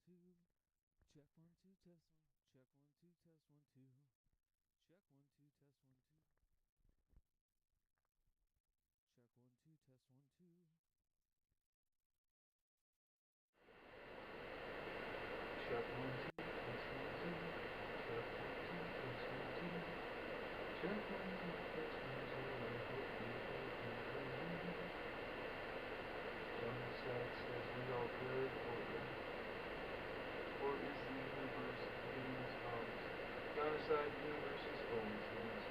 two. Check 1 2 test 1. Check 1 2 test 1 2. Check 1 2 test 1 2. Check 1 2 test 1 2. Check 1 2 test 1 2. Check 1 2 test 1 2. Check 1 2 test 1 2. I hope you can hear me. Genocide says we all good, or is the universe getting us problems? Genocide universe is always getting us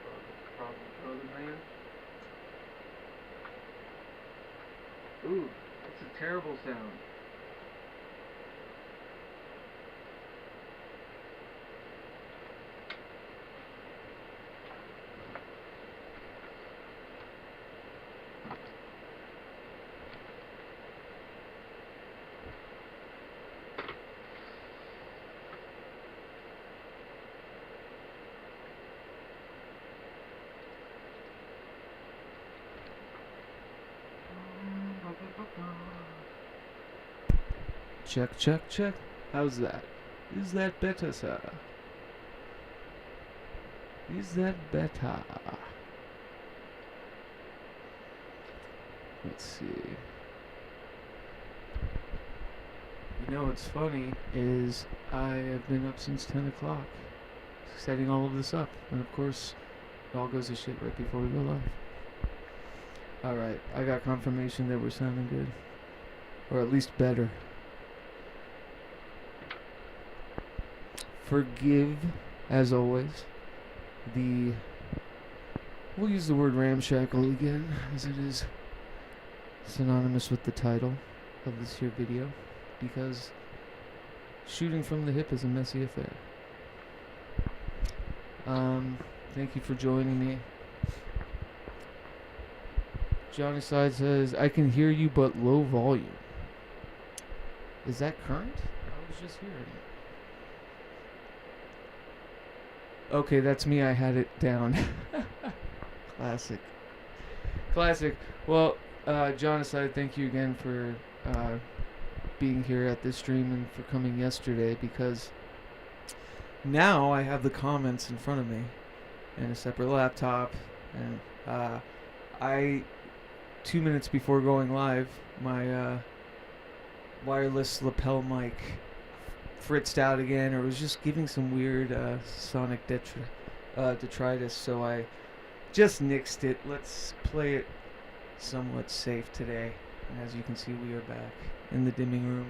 problems, brother man. Ooh, that's a terrible sound. Check, check, check. How's that? Is that better, sir? Is that better? Let's see. You know what's funny is I have been up since 10 o'clock setting all of this up. And of course, it all goes to shit right before we go live. Alright, I got confirmation that we're sounding good. Or at least better. Forgive, as always, we'll use the word ramshackle again, as it is synonymous with the title of this here video, because shooting from the hip is a messy affair. Thank you for joining me. Johnny Side says, I can hear you but low volume. Is that current? I was just hearing it. Okay, that's me. I had it down. Classic. Classic. Well, Jonathan, thank you again for being here at this stream and for coming yesterday, because now I have the comments in front of me and a separate laptop, and I 2 minutes before going live, my wireless lapel mic fritzed out again, or was just giving some weird sonic detritus, so I just nixed it. Let's play it somewhat safe today, and as you can see, we are back in the dimming room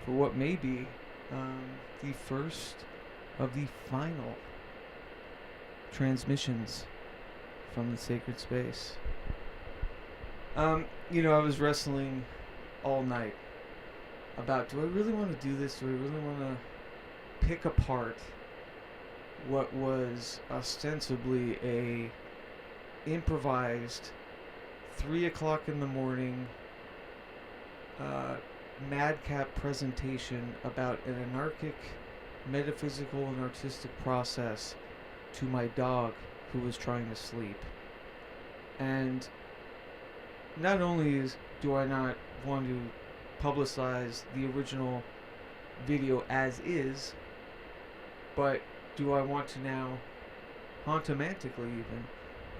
for what may be the first of the final transmissions from the sacred space. You know, I was wrestling all night about, do I really want to do this? Do I really want to pick apart what was ostensibly a improvised 3 o'clock in the morning madcap presentation about an anarchic metaphysical and artistic process to my dog who was trying to sleep? And not only do I not want to publicize the original video as is, but do I want to now hauntomantically even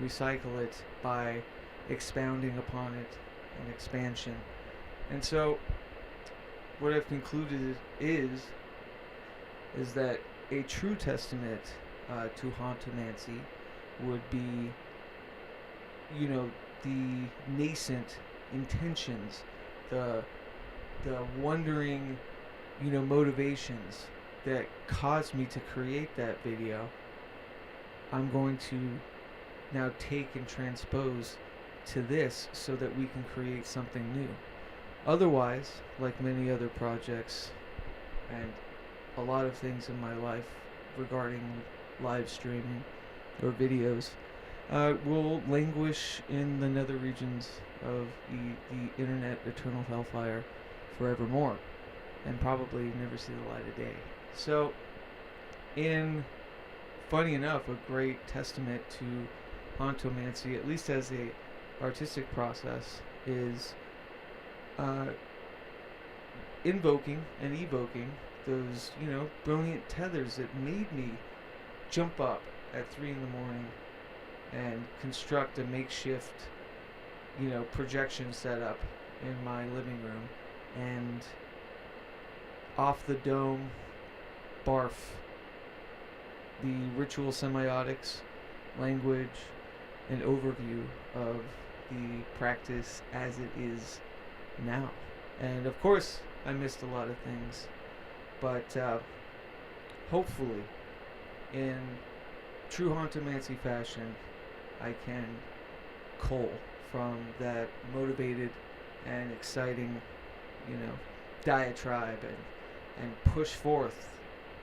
recycle it by expounding upon it and expansion. And so what I've concluded is that a true testament to hauntomancy would be, you know, the nascent intentions, the wondering, you know, motivations that caused me to create that video. I'm going to now take and transpose to this so that we can create something new. Otherwise, like many other projects and a lot of things in my life regarding live streaming or videos, will languish in the nether regions of the internet eternal hellfire forevermore, and probably never see the light of day. So, funny enough, a great testament to hauntomancy, at least as a artistic process, is invoking and evoking those, brilliant tethers that made me jump up at 3 in the morning and construct a makeshift, projection setup in my living room, and off the dome barf the ritual semiotics, language, and overview of the practice as it is now. And of course, I missed a lot of things, but hopefully, in true Hauntomancy fashion, I can cull from that motivated and exciting, diatribe and push forth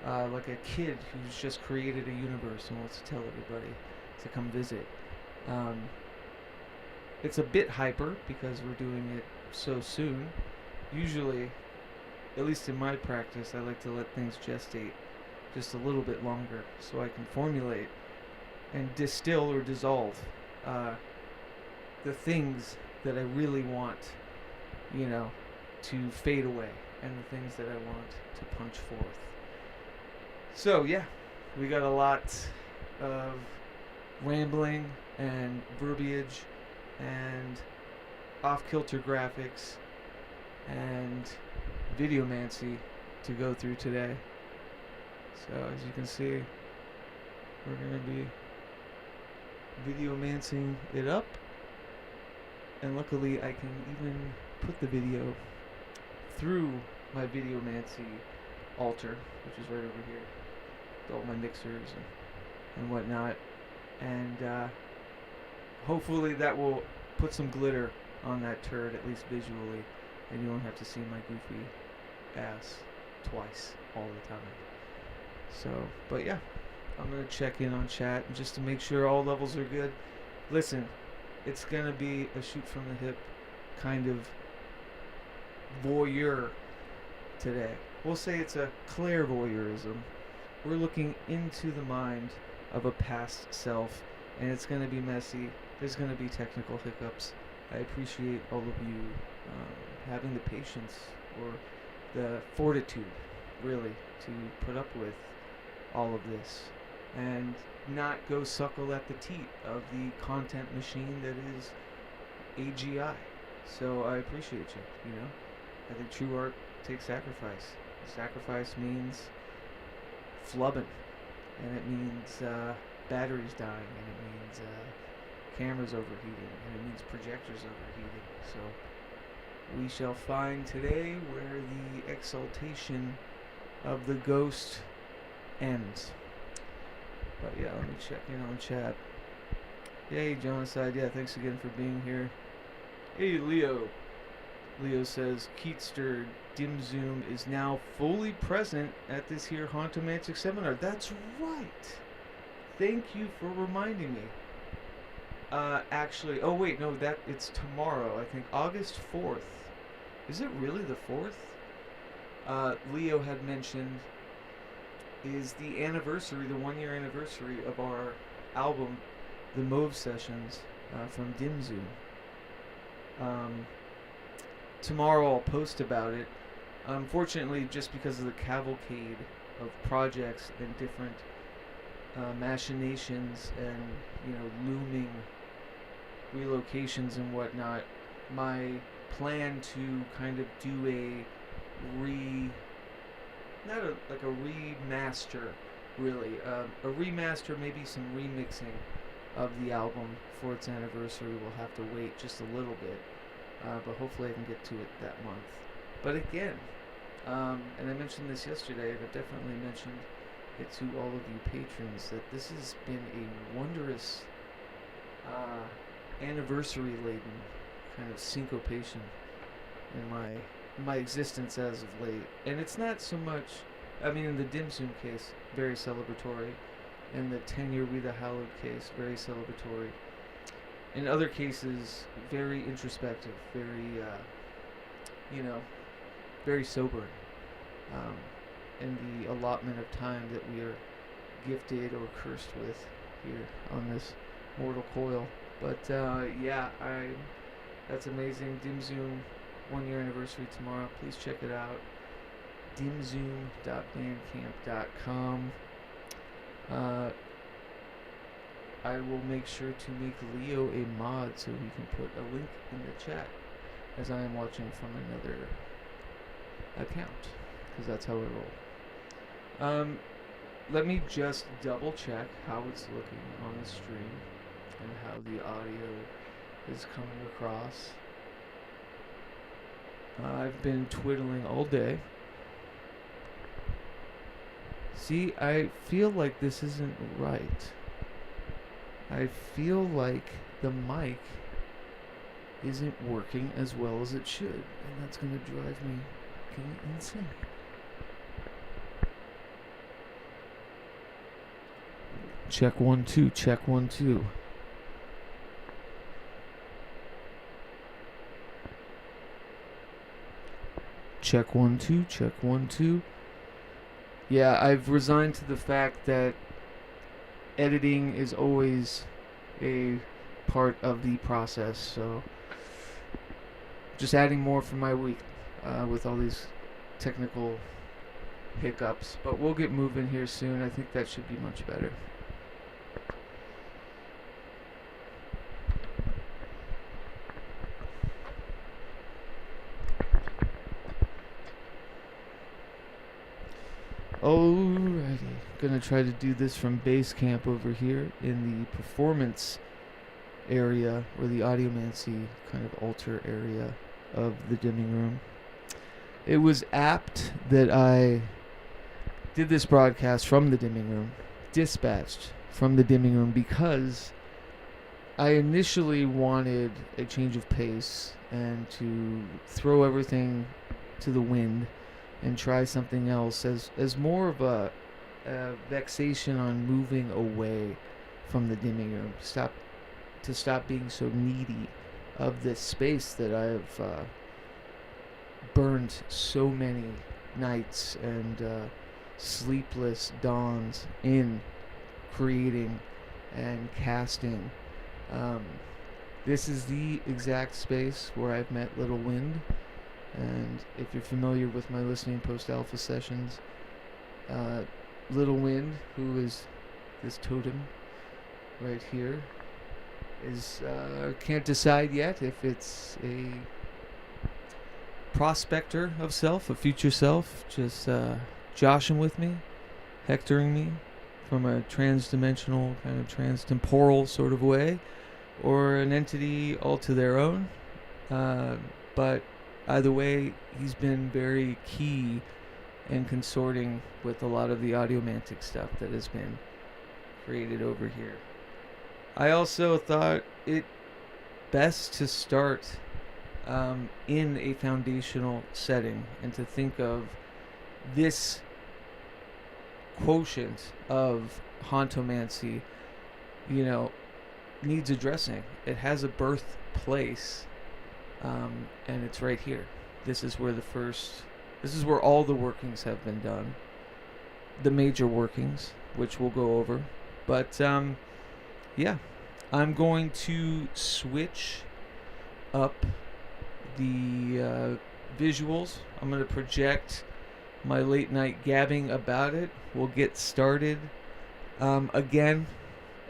like a kid who's just created a universe and wants to tell everybody to come visit. It's a bit hyper because we're doing it so soon. Usually, at least in my practice, I like to let things gestate just a little bit longer so I can formulate and distill or dissolve the things that I really want, to fade away, and the things that I want to punch forth. So yeah, we got a lot of rambling and verbiage and off-kilter graphics and videomancy to go through today. So as you can see, we're going to be videomancing it up, and luckily I can even put the video through my videomancy altar, which is right over here, with all my mixers and whatnot, and hopefully that will put some glitter on that turd, at least visually, and you won't have to see my goofy ass twice all the time. So, but yeah, I'm going to check in on chat just to make sure all levels are good. Listen, it's going to be a shoot from the hip kind of voyeur today. We'll say it's a clairvoyeurism. We're looking into the mind of a past self, and it's going to be messy. There's going to be technical hiccups. I appreciate all of you having the patience or the fortitude, really, to put up with all of this and not go suckle at the teat of the content machine that is AGI. So I appreciate you, I think true art takes sacrifice. Sacrifice means flubbing, and it means batteries dying, and it means cameras overheating, and it means projectors overheating. So we shall find today where the exaltation of the ghost ends. But yeah, let me check in on chat. Yay, Genocide. Yeah, thanks again for being here. Hey, Leo. Leo says, Keatster Dim Zoom is now fully present at this here Hauntomancy seminar. That's right. Thank you for reminding me. Actually, oh wait, no, it's tomorrow. I think August 4th. Is it really the 4th? Leo had mentioned is the anniversary, the 1-year anniversary of our album, The Mauve Sessions, from Dim Zoom. Tomorrow I'll post about it. Unfortunately, just because of the cavalcade of projects and different machinations and looming relocations and whatnot, my plan to kind of do not a remaster, really, a remaster, maybe some remixing of the album for its anniversary will have to wait just a little bit, but hopefully I can get to it that month. But again, and I mentioned this yesterday, and I've definitely mentioned it to all of you patrons, that this has been a wondrous anniversary-laden kind of syncopation in my existence as of late. And it's not so much, I mean, in the Dim Zoom case, very celebratory. In the 10-year We the Hallowed case, very celebratory. In other cases, very introspective, very, very sobering. In the allotment of time that we are gifted or cursed with here on this mortal coil. But, yeah, that's amazing. Dim Zoom 1-year anniversary tomorrow. Please check it out. dimzoom.bandcamp.com. I will make sure to make Leo a mod so he can put a link in the chat as I am watching from another account, because that's how I roll. Let me just double check how it's looking on the stream and how the audio is coming across. I've been twiddling all day. See, I feel like this isn't right. I feel like the mic isn't working as well as it should, and that's going to drive me insane. Check 1 2, check 1 2. Check 1 2, check 1 2. Yeah, I've resigned to the fact that editing is always a part of the process, so just adding more for my week with all these technical hiccups. But we'll get moving here soon. I think that should be much better. Alrighty, gonna try to do this from base camp over here in the performance area, or the audiomancy kind of altar area of the dimming room. It was apt that I did this broadcast from the dimming room, dispatched from the dimming room, because I initially wanted a change of pace and to throw everything to the wind and try something else as more of a vexation on moving away from the dimming room. Stop being so needy of this space that I've burned so many nights and sleepless dawns in creating and casting. This is the exact space where I've met Little Wind. And if you're familiar with my listening post-alpha sessions, Little Wind, who is this totem right here, is can't decide yet if it's a prospector of self, a future self, just joshing with me, hectoring me from a trans-dimensional, kind of trans-temporal sort of way, or an entity all to their own. But either way, he's been very key in consorting with a lot of the audiomantic stuff that has been created over here. I also thought it best to start in a foundational setting and to think of this quotient of hauntomancy, needs addressing. It has a birthplace. And it's right here. This is where all the workings have been done. The major workings, which we'll go over. But, yeah. I'm going to switch up the visuals. I'm going to project my late night gabbing about it. We'll get started. Again,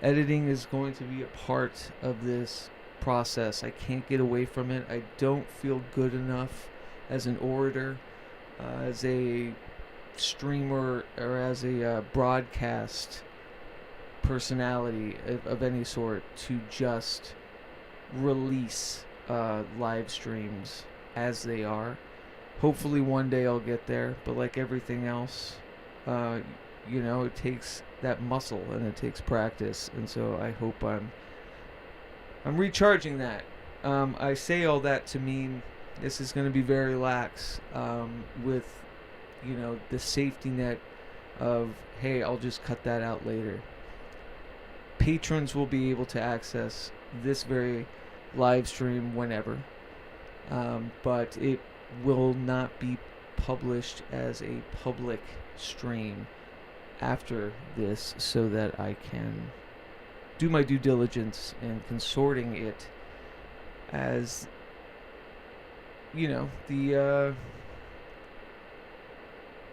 editing is going to be a part of this process. I can't get away from it. I don't feel good enough as an orator, as a streamer, or as a broadcast personality of any sort to just release live streams as they are. Hopefully one day I'll get there, but like everything else, it takes that muscle and it takes practice, and so I hope I'm recharging that. I say all that to mean this is going to be very lax with, the safety net of, hey, I'll just cut that out later. Patrons will be able to access this very live stream whenever, but it will not be published as a public stream after this, so that I can do my due diligence in consorting it as, the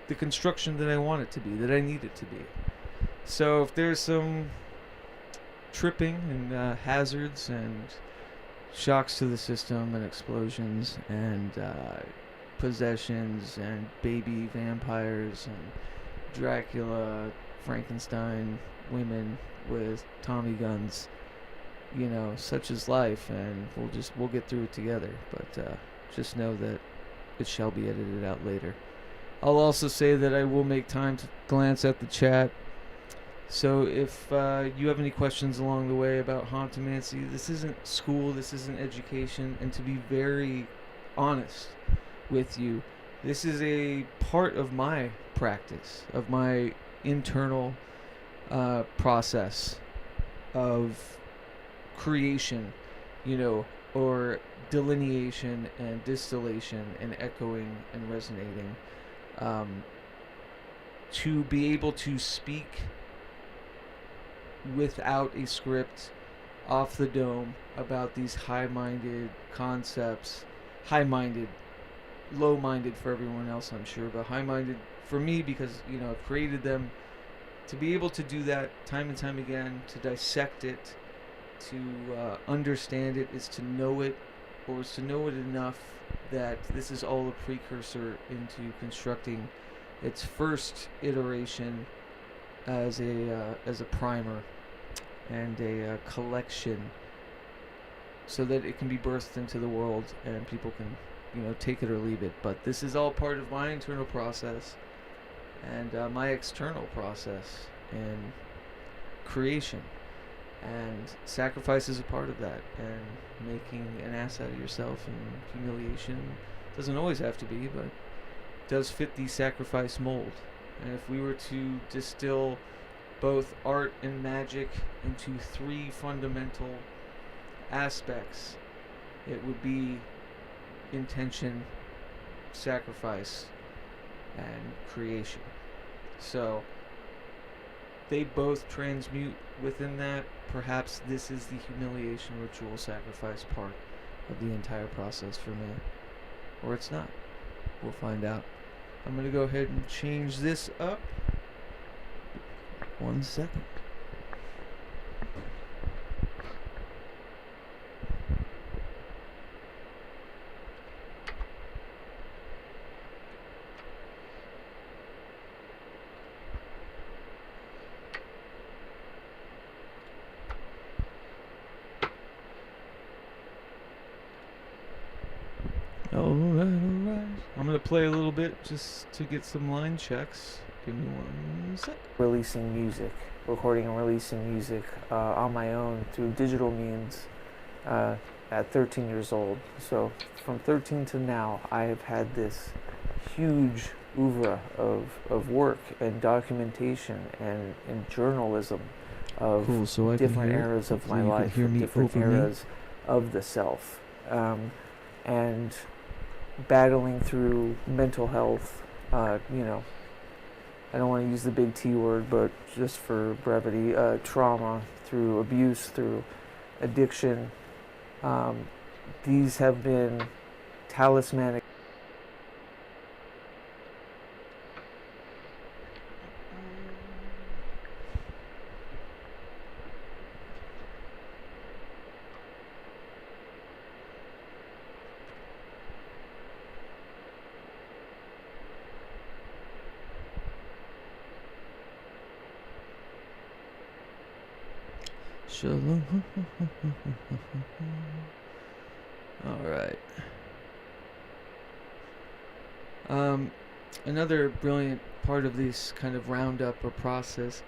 the construction that I want it to be, that I need it to be. So if there's some tripping and hazards and shocks to the system and explosions and possessions and baby vampires and Dracula, Frankenstein, women with Tommy guns, you know, such is life, and we'll get through it together. But just know that it shall be edited out later. I'll also say that I will make time to glance at the chat. So if you have any questions along the way about Hauntomancy, this isn't school, this isn't education, and to be very honest with you, this is a part of my practice, of my internal process of creation, you know, or delineation and distillation and echoing and resonating, to be able to speak without a script, off the dome, about these high-minded concepts. High-minded, low-minded for everyone else, I'm sure, but high-minded for me because, you know, I've created them. To be able to do that time and time again, to dissect it, to understand it, is to know it, or is to know it enough that this is all a precursor into constructing its first iteration as a primer and a collection, so that it can be birthed into the world and people can, you know, take it or leave it. But this is all part of my internal process and my external process in creation, and sacrifice is a part of that, and making an ass out of yourself and humiliation doesn't always have to be, but does fit the sacrifice mold. And if we were to distill both art and magic into three fundamental aspects, it would be intention, sacrifice, and creation. So they both transmute within that. Perhaps this is the humiliation, ritual, sacrifice part of the entire process for me, or it's not. We'll find out. I'm gonna go ahead and change this up. 1 second. Alright. I'm gonna play a little bit just to get some line checks. Give me 1 sec. Releasing music, recording and releasing music on my own through digital means at 13 years old. So from 13 to now, I have had this huge oeuvre of work and documentation and journalism of Cool, so I different can hear, eras of my you can life, hear me different over me. eras of the self, and battling through mental health, you know, I don't want to use the big T word, but just for brevity, trauma, through abuse, through addiction. These have been talismanic. All right. Another brilliant part of this kind of roundup or process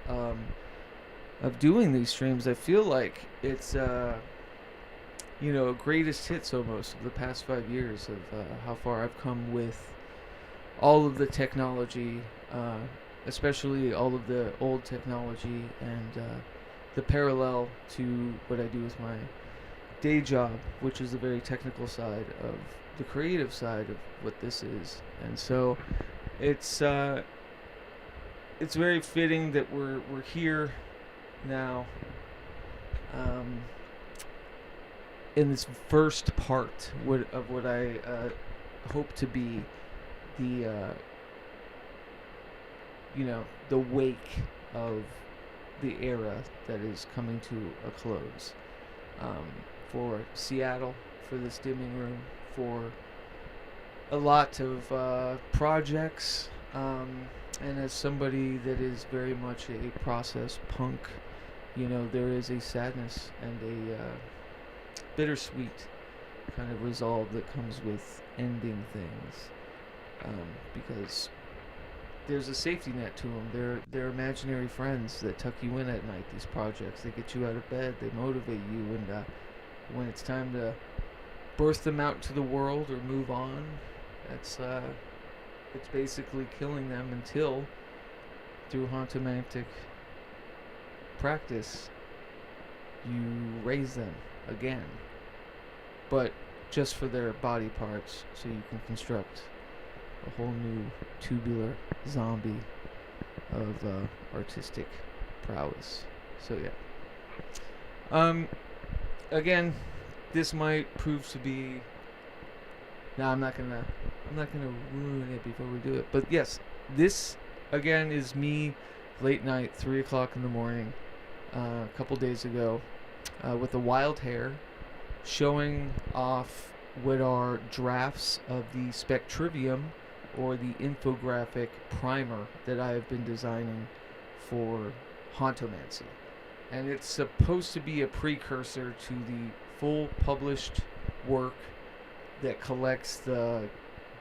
of doing these streams, I feel like it's you know, greatest hits almost of the past 5 years of how far I've come with all of the technology, especially all of the old technology, and the parallel to what I do with my day job, which is the very technical side of the creative side of what this is. And so it's very fitting that we're here now in this first part of what I hope to be the the wake of the era that is coming to a close. For Seattle, for this dimming room, for a lot of projects, and as somebody that is very much a process punk, there is a sadness and a bittersweet kind of resolve that comes with ending things, because there's a safety net to them. They're imaginary friends that tuck you in at night. These projects, they get you out of bed, they motivate you, and when it's time to birth them out into the world or move on, it's basically killing them until, through hauntomantic practice, you raise them again, but just for their body parts, so you can construct a whole new tubular zombie of artistic prowess. So yeah. Again, this might prove to be. No, I'm not gonna ruin it before we do it. But yes, this again is me, late night, 3 o'clock in the morning, a couple days ago, with the wild hair, showing off what are drafts of the Spectrivium, or the infographic primer that I have been designing for Hauntomancy. And it's supposed to be a precursor to the full published work that collects the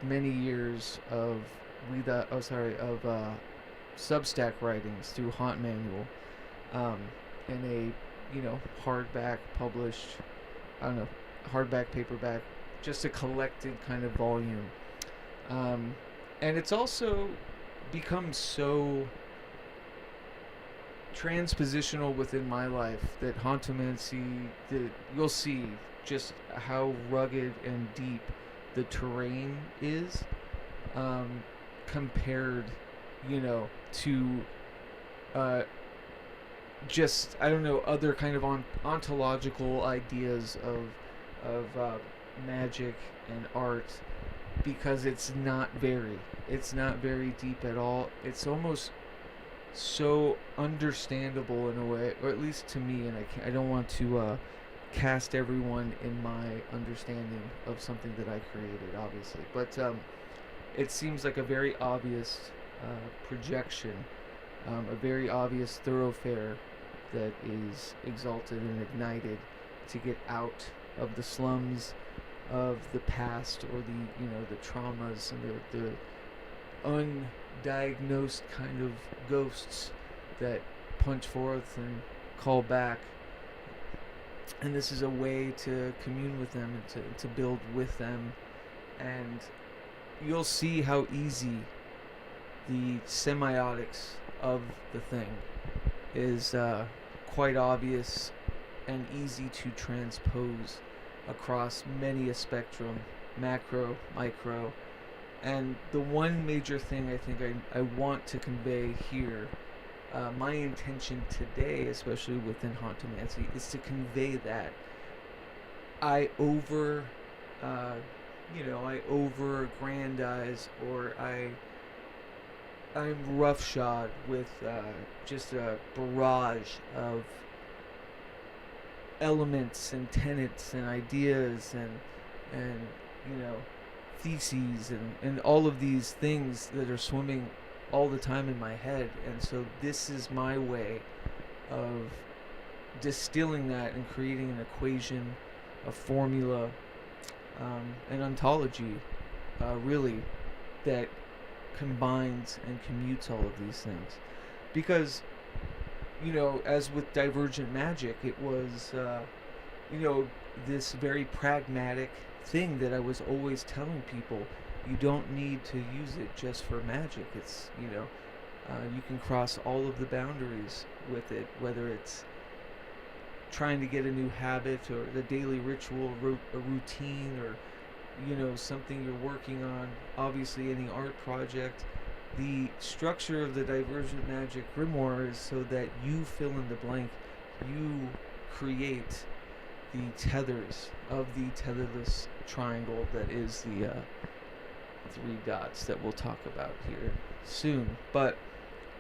many years of Substack writings through Haunt Manual, in a hardback published, hardback, paperback, just a collected kind of volume. And it's also become so transpositional within my life that Hauntomancy, you'll see just how rugged and deep the terrain is, compared, to just, other kind of ontological ideas of magic and art, because it's not very deep at all. It's almost so understandable in a way, or at least to me, and I don't want to cast everyone in my understanding of something that I created, obviously, but it seems like a very obvious projection, a very obvious thoroughfare that is exalted and ignited to get out of the slums of the past, or the traumas and the undiagnosed kind of ghosts that punch forth and call back. And this is a way to commune with them and to build with them. And you'll see how easy the semiotics of the thing is quite obvious and easy to transpose across many a spectrum, macro, micro. And the one major thing I think I want to convey here, my intention today, especially within Hauntomancy, is to convey that I over aggrandize, or I'm roughshod with just a barrage of elements and tenets and ideas and theses and all of these things that are swimming all the time in my head. And so this is my way of distilling that and creating an equation, a formula, an ontology, really, that combines and commutes all of these things. Because as with Divergent Magic, it was this very pragmatic thing that I was always telling people: you don't need to use it just for magic. It's you can cross all of the boundaries with it, whether it's trying to get a new habit, or the daily ritual, a routine, or something you're working on. Obviously, any art project. The structure of the Divergent Magic Grimoire is so that you fill in the blank. You create the tethers of the tetherless triangle that is the 3 dots that we'll talk about here soon. But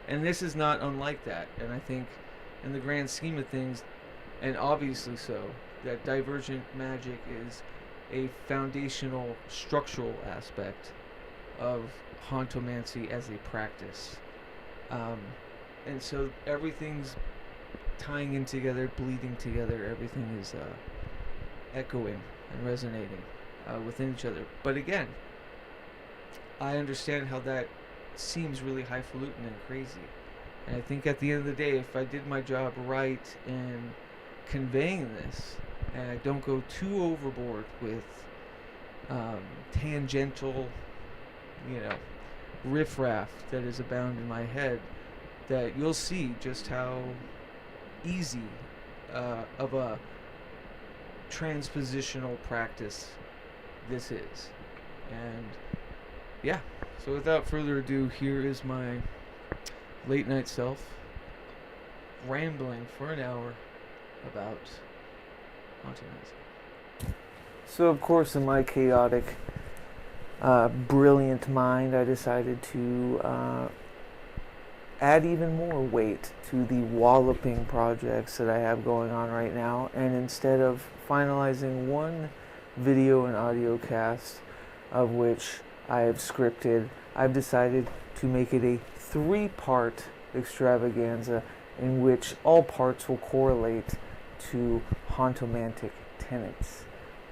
And this is not unlike that. And I think in the grand scheme of things, and obviously so, that divergent magic is a foundational structural aspect of hauntomancy as a practice. And so everything's tying in together, bleeding together, everything is echoing and resonating within each other. But again, I understand how that seems really highfalutin and crazy. And I think at the end of the day, if I did my job right in conveying this, and I don't go too overboard with tangential, riffraff that is abound in my head, that you'll see just how easy of a transpositional practice this is. And yeah, so without further ado, here is my late night self rambling for an hour about hauntomancy. So, of course, in my chaotic, brilliant mind, I decided to add even more weight to the walloping projects that I have going on right now. And instead of finalizing one video and audio cast, of which I have scripted, I've decided to make it a 3-part extravaganza in which all parts will correlate to hauntomantic tenets.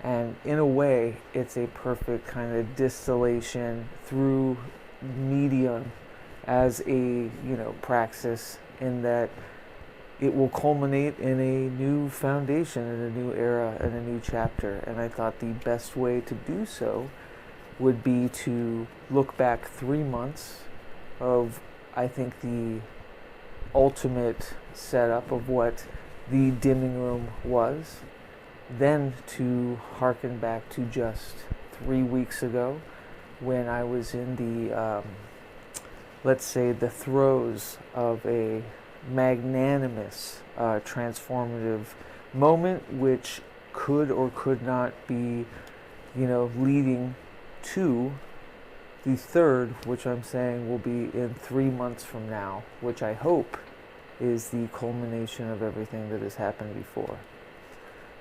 And in a way, it's a perfect kind of distillation through medium as a, praxis, in that it will culminate in a new foundation, in a new era, in a new chapter. And I thought the best way to do so would be to look back 3 months of, I think, the ultimate setup of what the dimming room was, then to harken back to just 3 weeks ago when I was in the, let's say, the throes of a magnanimous, transformative moment, which could or could not be, leading to the third, which I'm saying will be in 3 months from now, which I hope is the culmination of everything that has happened before.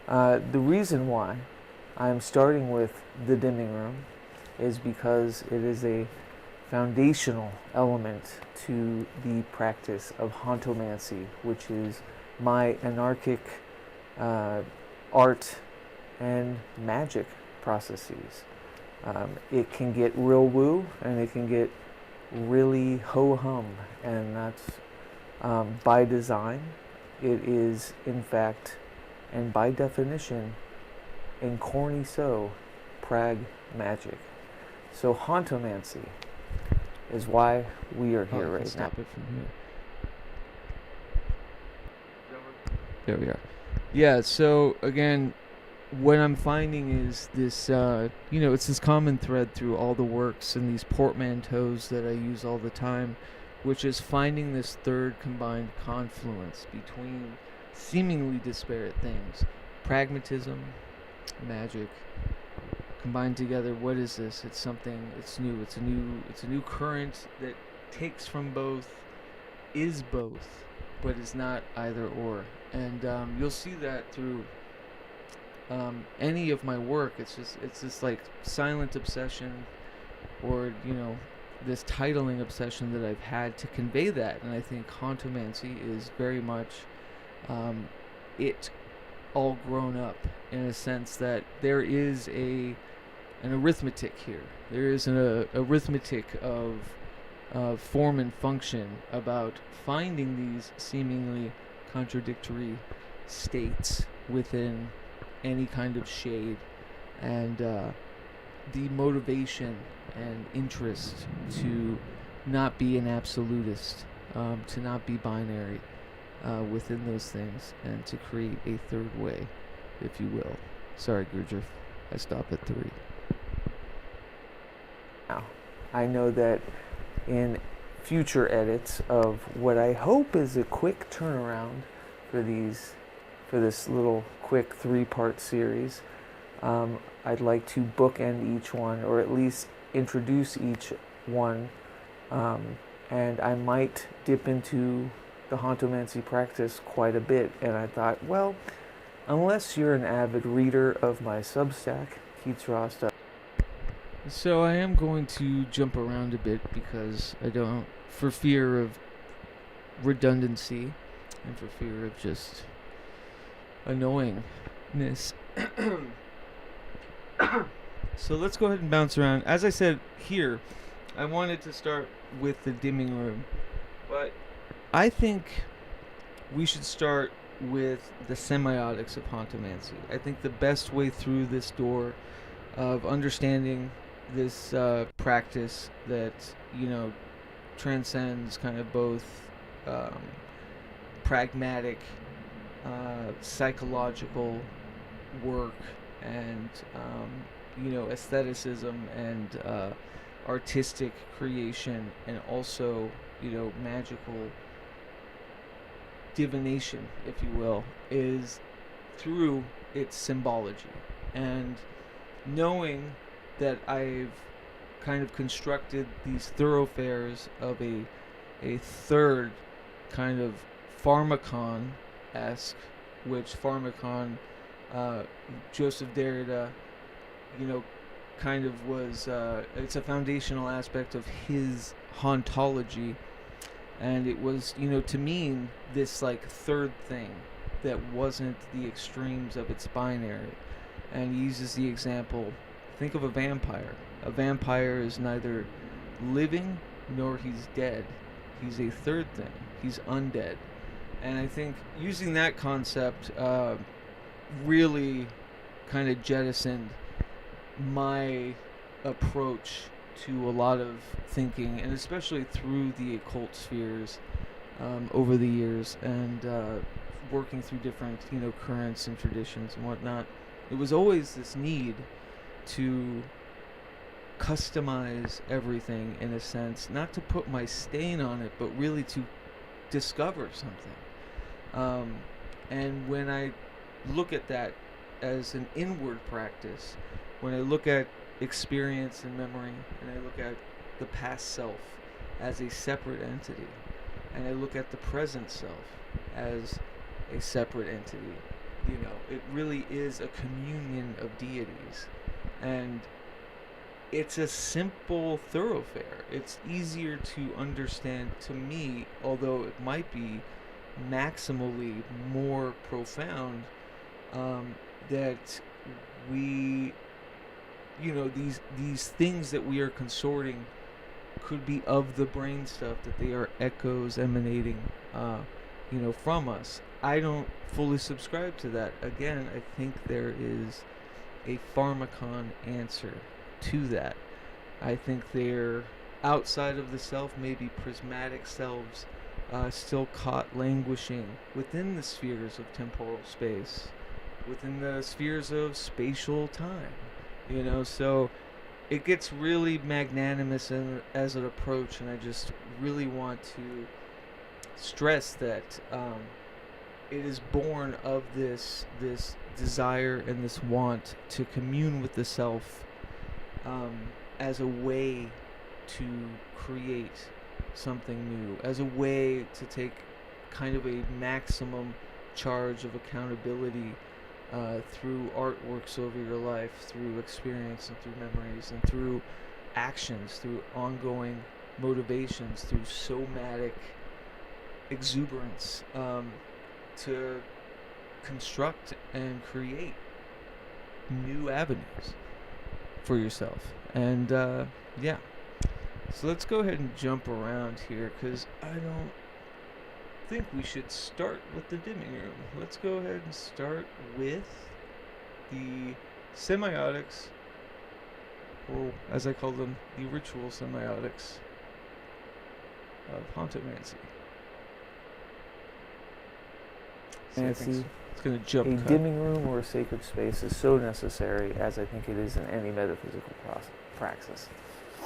The reason why I'm starting with the dimming room is because it is a foundational element to the practice of hauntomancy, which is my anarchic art and magic processes. It can get real woo, and it can get really ho-hum, and that's by design. It is, in fact, and by definition, and corny so, pragmagic. So hauntomancy is why we are here right now. Stop it from here. There we are. Yeah, so again, what I'm finding is this, it's this common thread through all the works and these portmanteaus that I use all the time, which is finding this third combined confluence between seemingly disparate things. Pragmatism, magic, combined together. What is this? It's something, it's new. It's a new current that takes from both, is both, but is not either or. And you'll see that through any of my work. It's this like silent obsession, or this titling obsession that I've had to convey that. And I think hauntomancy is very much it all grown up, in a sense that there is an arithmetic here. There is an arithmetic of form and function about finding these seemingly contradictory states within any kind of shade, and the motivation and interest to not be an absolutist, to not be binary within those things, and to create a third way, if you will. Sorry, Gurdjieff, I stopped at 3. Now, I know that in future edits of what I hope is a quick turnaround for this little quick 3-part series, I'd like to bookend each one, or at least introduce each one and I might dip into the Hauntomancy practice quite a bit. And I thought, well, unless you're an avid reader of my Substack, Keatsross. So I am going to jump around a bit because for fear of redundancy and for fear of just annoyingness. So let's go ahead and bounce around. As I said here, I wanted to start with the dimming room, but I think we should start with the semiotics of Hauntomancy. I think the best way through this door of understanding this practice that, transcends kind of both pragmatic, psychological work and, aestheticism and artistic creation, and also, magical divination, if you will, is through its symbology. And knowing that I've kind of constructed these thoroughfares of a third kind of pharmacon-esque, which pharmacon, Joseph Derrida, kind of was, it's a foundational aspect of his hauntology, and it was, to mean this like third thing that wasn't the extremes of its binary. And he uses the example, think of a vampire. A vampire is neither living nor he's dead. He's a third thing. He's undead. And I think using that concept really kind of jettisoned my approach to a lot of thinking, and especially through the occult spheres over the years, and working through different, currents and traditions and whatnot. It was always this need to customize everything, in a sense, not to put my stain on it, but really to discover something. And when I look at that as an inward practice, when I look at experience and memory, and I look at the past self as a separate entity, and I look at the present self as a separate entity, it really is a communion of deities. And it's a simple thoroughfare. It's easier to understand to me, although it might be maximally more profound, that we, these things that we are consorting could be of the brain stuff, that they are echoes emanating, from us. I don't fully subscribe to that. Again, I think there is a pharmacon answer to that. I think they're outside of the self, maybe prismatic selves, still caught languishing within the spheres of temporal space, within the spheres of spatial time, so it gets really magnanimous as an approach, and I just really want to stress that it is born of this desire and this want to commune with the self, as a way to create something new, as a way to take kind of a maximum charge of accountability through artworks over your life, through experience and through memories and through actions, through ongoing motivations, through somatic exuberance, to construct and create new avenues for yourself. And so let's go ahead and jump around here, because I don't think we should start with the dimming room. Let's go ahead and start with the semiotics, or as I call them, the ritual semiotics of Hauntomancy. Nancy, it's going to jump a cut. dimming room or a sacred space is so necessary, as I think it is in any metaphysical praxis.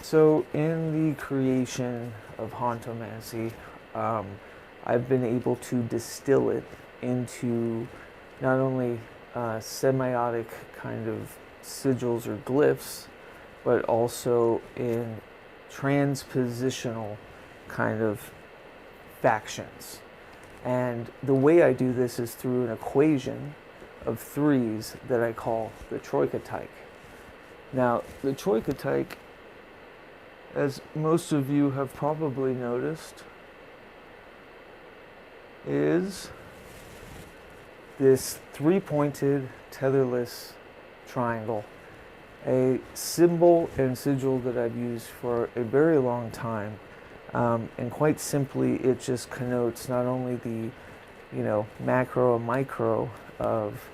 So in the creation of Hauntomancy, I've been able to distill it into not only semiotic kind of sigils or glyphs, but also in transpositional kind of factions. And the way I do this is through an equation of threes that I call the troika-type. Now, the troika-type, as most of you have probably noticed, is this three-pointed tetherless triangle, a symbol and sigil that I've used for a very long time. And quite simply, it just connotes not only the, macro and micro of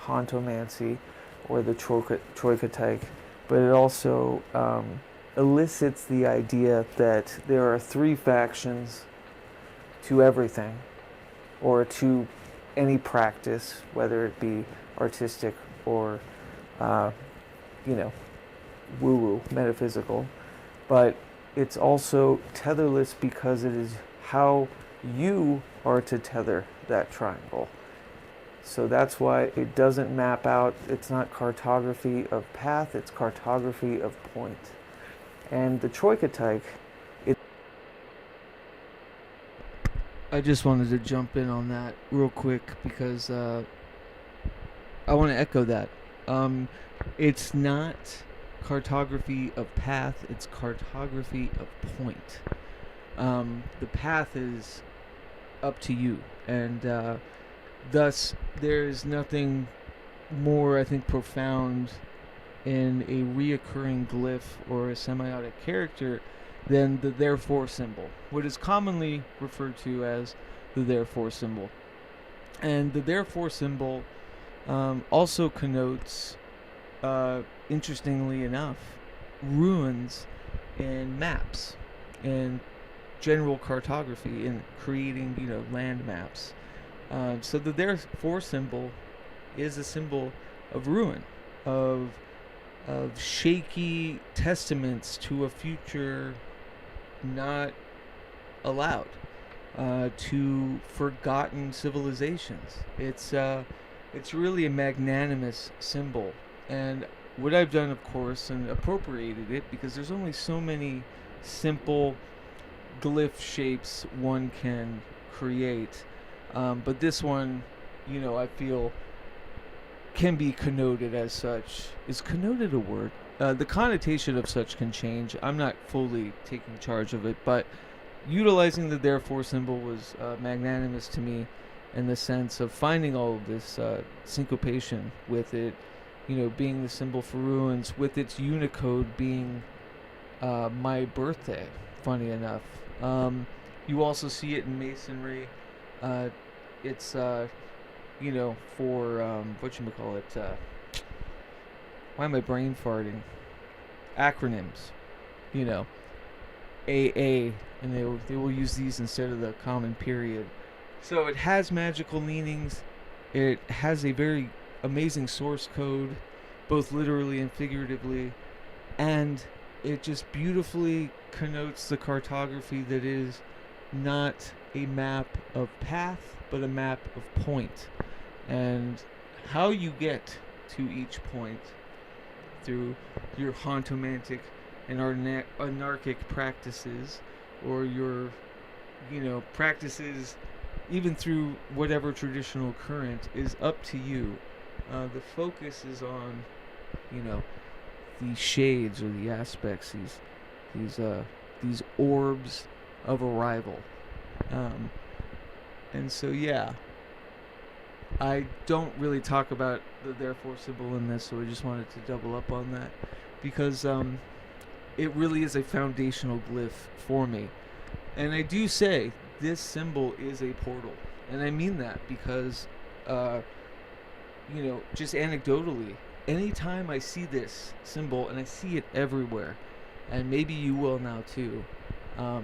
HAUNTOMANCY or the troika-type, but it also elicits the idea that there are three factions to everything, or to any practice, whether it be artistic or, woo-woo, metaphysical. But it's also tetherless because it is how you are to tether that triangle. So that's why it doesn't map out. It's not cartography of path, it's cartography of point. And the troika-type, I just wanted to jump in on that real quick because I want to echo that. It's not cartography of path, it's cartography of point. The path is up to you, and thus there's nothing more, I think, profound in a reoccurring glyph or a semiotic character than the therefore symbol, what is commonly referred to as the therefore symbol. And the therefore symbol also connotes, interestingly enough, ruins in maps and general cartography in creating, land maps. So the therefore symbol is a symbol of ruin, of shaky testaments to a future not allowed, to forgotten civilizations. It's really a magnanimous symbol. And what I've done, of course, and appropriated it, because there's only so many simple glyph shapes one can create. But this one, I feel can be connoted as such. Is connoted a word? The connotation of such can change. I'm not fully taking charge of it, but utilizing the therefore symbol was magnanimous to me in the sense of finding all of this syncopation with it, being the symbol for ruins, with its Unicode being my birthday, funny enough. You also see it in Masonry. It's, for, whatchamacallit, why am I brain farting? Acronyms, AA, and they will use these instead of the common period. So it has magical meanings. It has a very amazing source code, both literally and figuratively, and it just beautifully connotes the cartography that is not a map of path, but a map of point, and how you get to each point through your hauntomantic and anarchic practices, or your, practices even through whatever traditional current, is up to you. The focus is on, the shades or the aspects, these orbs of arrival. And so, yeah, I don't really talk about the therefore symbol in this, so I just wanted to double up on that, because it really is a foundational glyph for me. And I do say this symbol is a portal, and I mean that because, just anecdotally, anytime I see this symbol, and I see it everywhere, and maybe you will now too,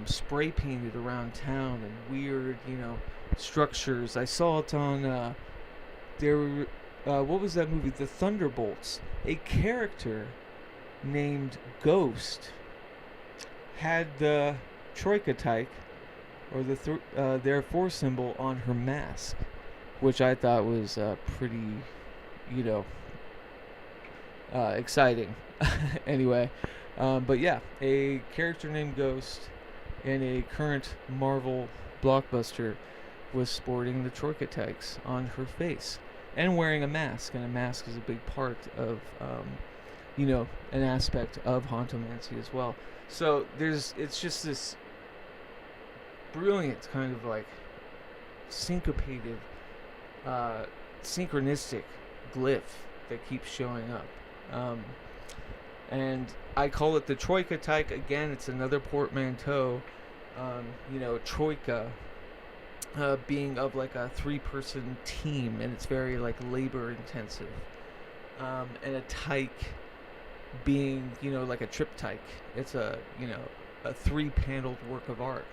spray painted around town and weird, structures. I saw it on, what was that movie? The Thunderbolts. A character named Ghost had the troika-type, or the therefore symbol, on her mask, which I thought was pretty, exciting. Anyway, but yeah, a character named Ghost in a current Marvel blockbuster was sporting the troika tykes on her face and wearing a mask, and a mask is a big part of an aspect of hauntomancy as well. So it's just this brilliant kind of like syncopated, synchronistic glyph that keeps showing up. And I call it the troika tyke. Again, it's another portmanteau. Troika being of like a 3-person team, and it's very like labor intensive. And a tyke being, like a triptych. It's a 3-paneled work of art,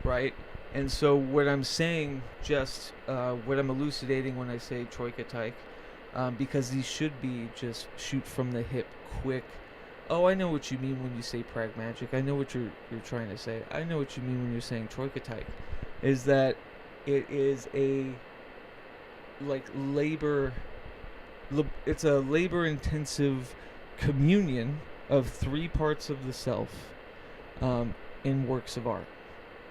right? And so what I'm saying, what I'm elucidating when I say troika tyke, because these should be just shoot from the hip, quick. Oh, I know what you mean when you say PRAGMAGICK. I know what you're trying to say. I know what you mean when you're saying troika tyke. Is that it is it's a labor-intensive communion of 3 parts of the self in works of art,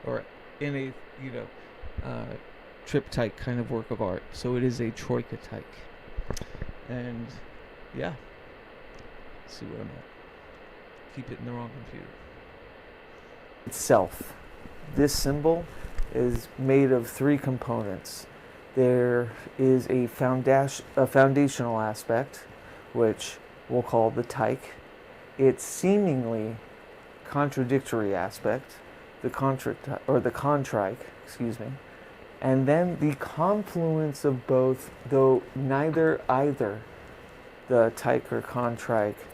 or in a triptych kind of work of art. So it is a troika tyke. And yeah, see what I'm at. Keep it in the wrong computer. Itself. This symbol is made of 3 components. There is a foundational aspect, which we'll call the tyke. Its seemingly contradictory aspect, the contrike, and then the confluence of both, though neither either the tyke or contrike.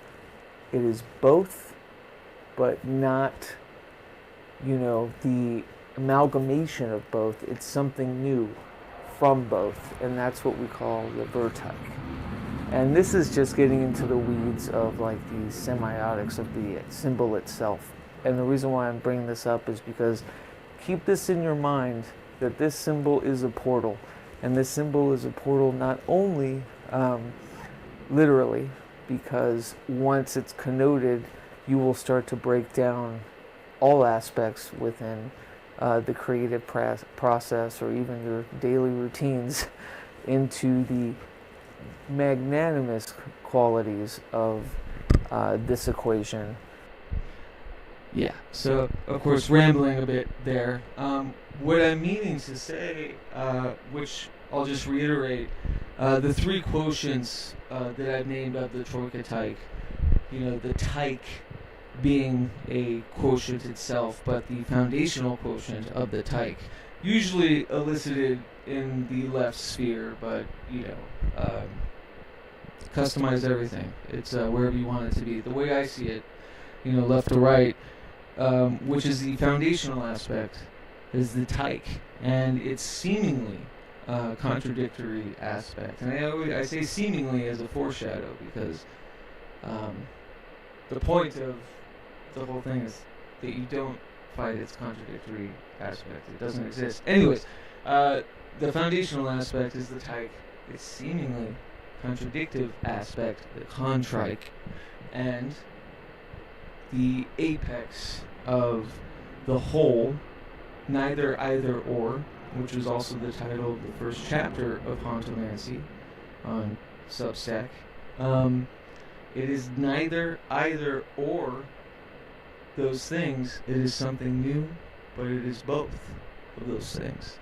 It is both, but not, the amalgamation of both. It's something new from both, and that's what we call the vertyke. And this is just getting into the weeds of like the semiotics of the symbol itself. And the reason why I'm bringing this up is because keep this in your mind, that this symbol is a portal. And this symbol is a portal not only literally, because once it's connoted, you will start to break down all aspects within the creative process, or even your daily routines, into the magnanimous qualities of this equation. Yeah, so of course rambling a bit there. What I'm meaning to say, which I'll just reiterate, the 3 quotients that I've named of the troika tyke, the tyke being a quotient itself, but the foundational quotient of the tyke, usually elicited in the left sphere, but customize everything. It's wherever you want it to be. The way I see it, left to right, which is the foundational aspect, is the tyke, and its seemingly contradictory aspect. And I say seemingly as a foreshadow, because the point of the whole thing is that you don't fight its contradictory aspect. It doesn't exist. Anyways, the foundational aspect is the tyke. Its seemingly contradictive aspect, the contrike, and the apex of the whole, neither, either, or, which was also the title of the first chapter of Hauntomancy on Substack. It is neither, either, or those things. It is something new, but it is both of those things.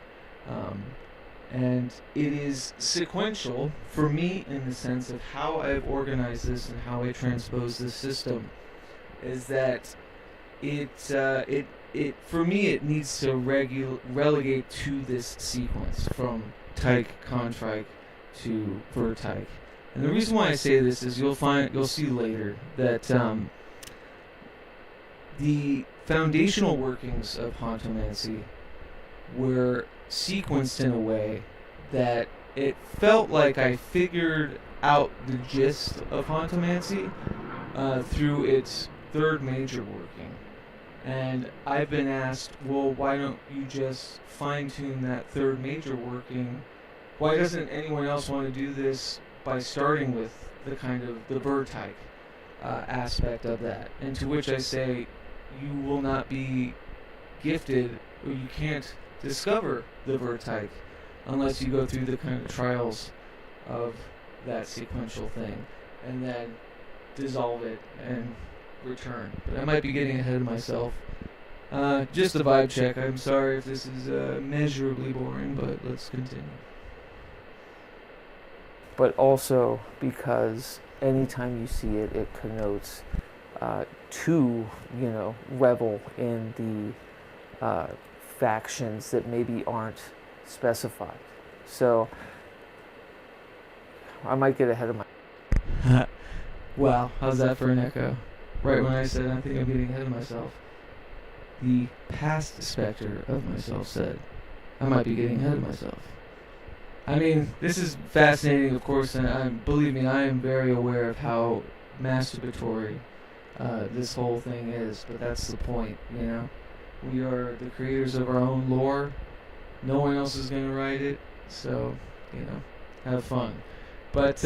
And it is sequential for me in the sense of how I've organized this and how I transpose this system, is that it for me it needs to relegate to this sequence from tyke, contrike to vertyke. And the reason why I say this is you'll see later that the foundational workings of hauntomancy were sequenced in a way that it felt like I figured out the gist of hauntomancy through its 3rd major working. And I've been asked, well, why don't you just fine-tune that 3rd major working? Why doesn't anyone else want to do this by starting with the kind of the vertyke aspect of that? And to which I say, you will not be gifted, or you can't discover the vertex unless you go through the kind of trials of that sequential thing, and then dissolve it and return. But I might be getting ahead of myself. Just a vibe check. I'm sorry if this is measurably boring, but let's continue. But also because anytime you see it, it connotes to, revel in the factions that maybe aren't specified. So I might get ahead of my... Wow, how's that for an echo? Right when I said I think I'm getting ahead of myself, the past specter of myself said I might be getting ahead of myself. I mean, this is fascinating, of course, and believe me, I am very aware of how masturbatory this whole thing is, but that's the point, We are the creators of our own lore. No one else is going to write it, so, have fun. But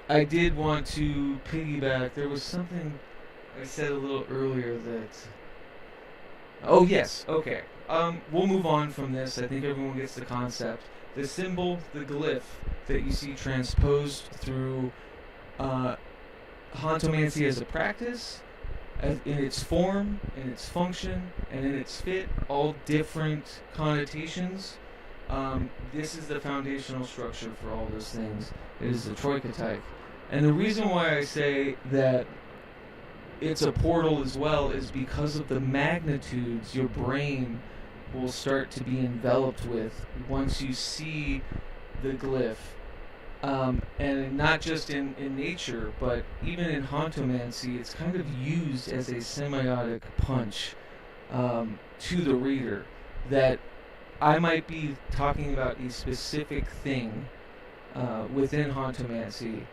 I did want to piggyback. There was something I said a little earlier that... Oh, yes, okay. We'll move on from this. I think everyone gets the concept. The symbol, the glyph that you see transposed through Hauntomancy as a practice, in its form, in its function, and in its fit, all different connotations. This is the foundational structure for all those things. It is the troika type. And the reason why I say that it's a portal as well is because of the magnitudes your brain will start to be enveloped with once you see the glyph. And not just in nature, but even in Hauntomancy, it's kind of used as a semiotic punch to the reader that I might be talking about a specific thing within Hauntomancy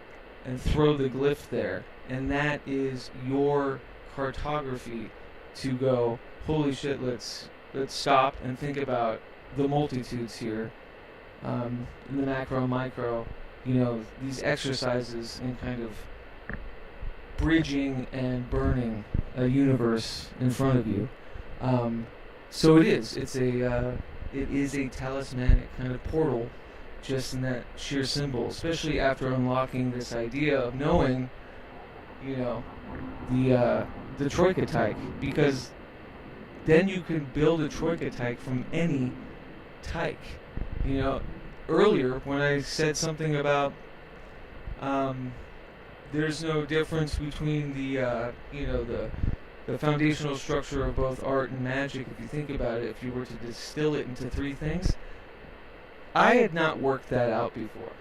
and throw the glyph there, and that is your cartography to go, holy shit, let's stop and think about the multitudes here, in the macro, micro, these exercises in kind of bridging and burning a universe in front of you. So it is a talismanic kind of portal, just in that sheer symbol, especially after unlocking this idea of knowing, the troika type, because then you can build a troika type from any type. Earlier when I said something about there's no difference between the foundational structure of both art and magic, if you think about it, if you were to distill it into three things, I had not worked that out before.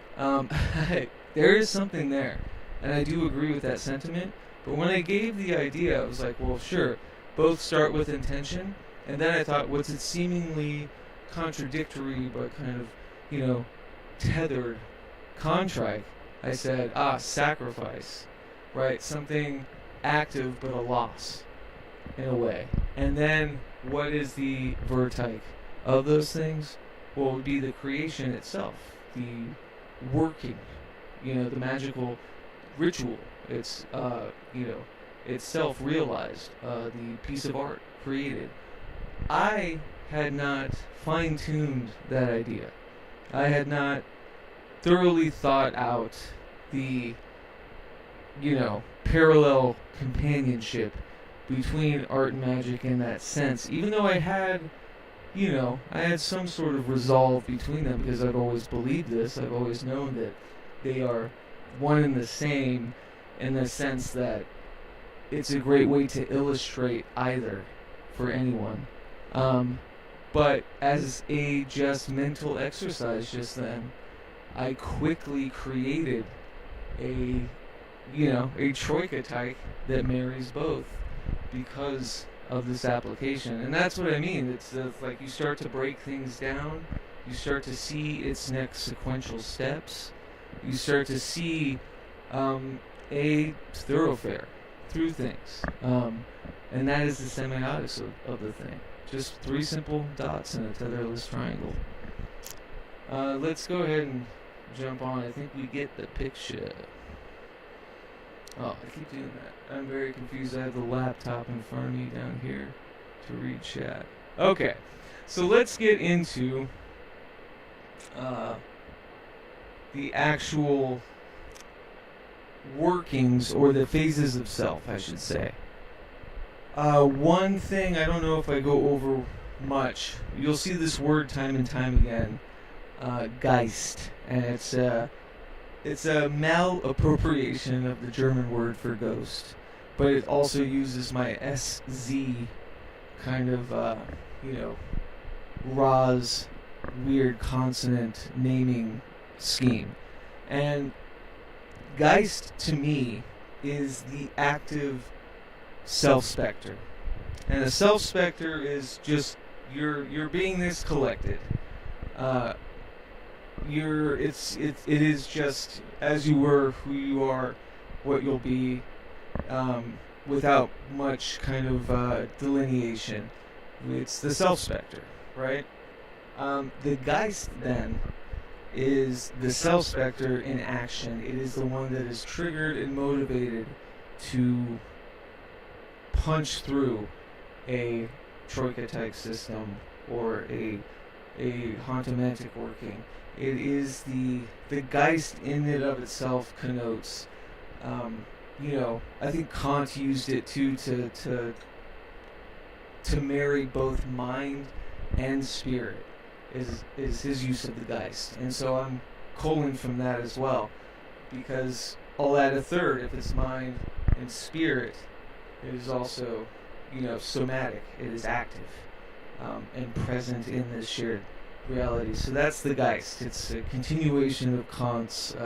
There is something there, and I do agree with that sentiment, but when I gave the idea, I was like, well, sure, both start with intention, and then I thought, what's it seemingly contradictory but kind of, tethered contrite? I said, sacrifice, right? Something active but a loss, in a way. And then, what is the vertex of those things? Well, it would be the creation itself, the working, the magical ritual. It's, it's self-realized, the piece of art created. I had not fine-tuned that idea. I had not thoroughly thought out the, parallel companionship between art and magic in that sense, even though I had some sort of resolve between them, because I've always believed this. I've always known that they are one and the same, in the sense that it's a great way to illustrate either for anyone. But as a just mental exercise just then, I quickly created a troika type that marries both because of this application. And that's what I mean. It's like you start to break things down, you start to see its next sequential steps, you start to see a thoroughfare through things. And that is the semiotics of the thing. Just three simple dots in a tetherless triangle. Let's go ahead and jump on. I think we get the picture. Oh, I keep doing that. I'm very confused. I have the laptop in front of me down here. to read chat. Okay, so let's get into the actual workings, or the phases of self, I should say. One thing, I don't know if I go over much, you'll see this word time and time again, Geist, and it's a mal-appropriation of the German word for ghost, but it also uses my SZ kind of, Ra's weird consonant naming scheme. And Geist, to me, is the active self-spectre. And a self-spectre is just your beingness collected. It is just as you were, who you are, what you'll be, without much kind of delineation. It's the self-spectre, right? The Geist, then, is the self-spectre in action. It is the one that is triggered and motivated to punch through a troika-type system or a HAUNTOMANCY working. It is the Geist in and of itself connotes, I think Kant used it too to marry both mind and spirit is his use of the Geist. And so I'm culling from that as well, because I'll add a third. If it's mind and spirit, it is also, somatic. It is active and present in this shared reality. So that's the Geist. It's a continuation of Kant's,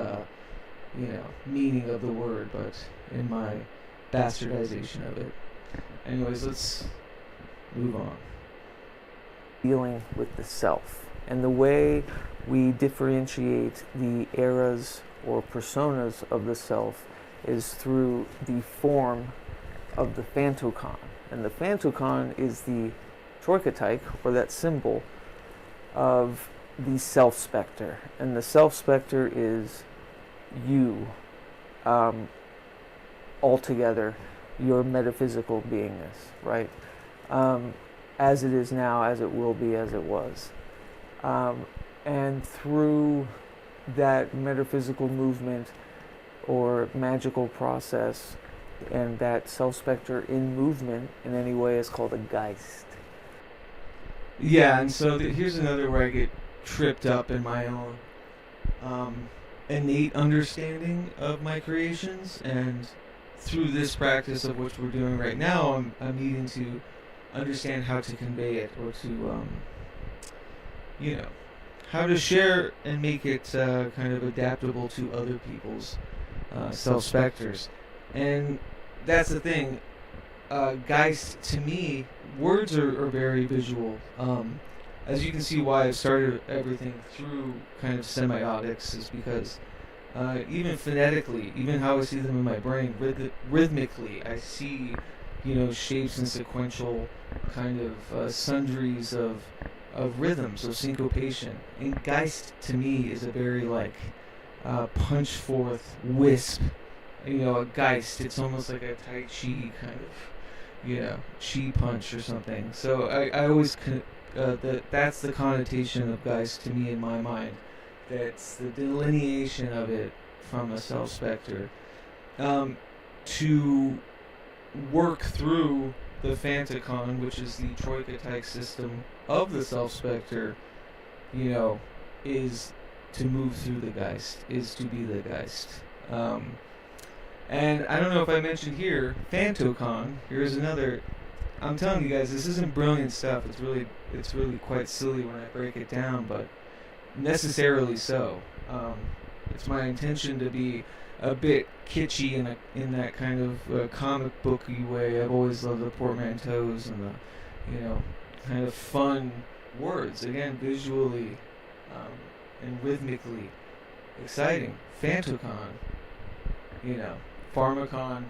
meaning of the word, but in my bastardization of it. Anyways, let's move on. Dealing with the self, and the way we differentiate the eras or personas of the self is through the form of the phantokon. And the phantokon is the troika-type, or that symbol of the self-spectre. And the self-spectre is you, altogether, your metaphysical beingness, right? As it is now, as it will be, as it was. And through that metaphysical movement or magical process, and that self-spectre in movement in any way is called a Geist. Yeah, and so here's another where I get tripped up in my own innate understanding of my creations, and through this practice of which we're doing right now, I'm needing to understand how to convey it, or to, how to share and make it kind of adaptable to other people's self-specters. And that's the thing. Geist, to me, words are very visual. As you can see why I've started everything through kind of semiotics is because even phonetically, even how I see them in my brain, rhythmically, I see, shapes and sequential kind of sundries of rhythms, of syncopation. And Geist, to me, is a very, punch forth wisp. A Geist, it's almost like a Tai Chi kind of, Chi punch or something. So I always, that's the connotation of Geist to me in my mind. That's the delineation of it from a self-spectre. To work through the phantokon, which is the troika-type system of the self-spectre, is to move through the Geist, is to be the Geist. And I don't know if I mentioned here, phantokon, here's another, I'm telling you guys, this isn't brilliant stuff, it's really quite silly when I break it down, but necessarily so. It's my intention to be a bit kitschy in that kind of comic booky way. I've always loved the portmanteaus and the, kind of fun words, again, visually and rhythmically exciting. Phantokon, pharmacon,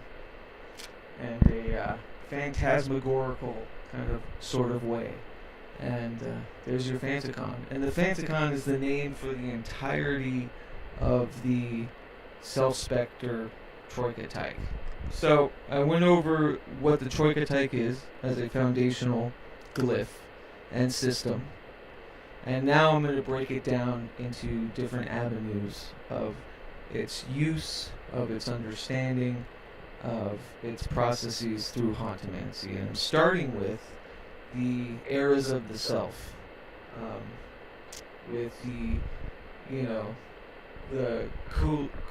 and a phantasmagorical kind of sort of way. And there's your phantokon. And the phantokon is the name for the entirety of the self-spectre troika tyke. So I went over what the troika tyke is as a foundational glyph and system. And now I'm going to break it down into different avenues of its use, of its understanding, of its processes through hauntomancy. And I'm starting with the eras of the self, with the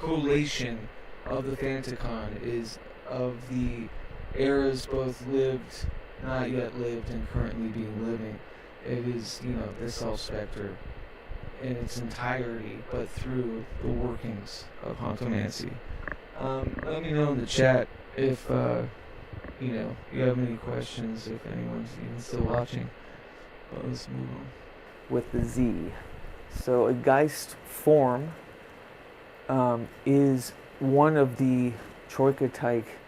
collation of the Fanticon is of the eras both lived, not yet lived, and currently being living. It is, the self-spectre in its entirety, but through the workings of hauntomancy. Let me know in the chat if, you have any questions, if anyone's even still watching. But let's move on. With the Z. So a Geist form is one of the troika tyke,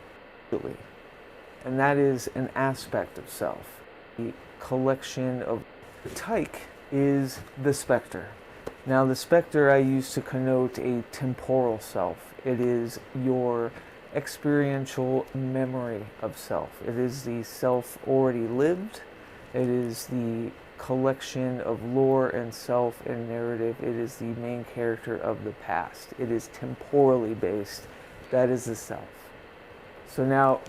and that is an aspect of self. The collection of the tyke is the spectre. Now the spectre I use to connote a temporal self. It is your experiential memory of self. It is the self already lived. It is the collection of lore and self and narrative. It is the main character of the past. It is temporally based. That is the self. So now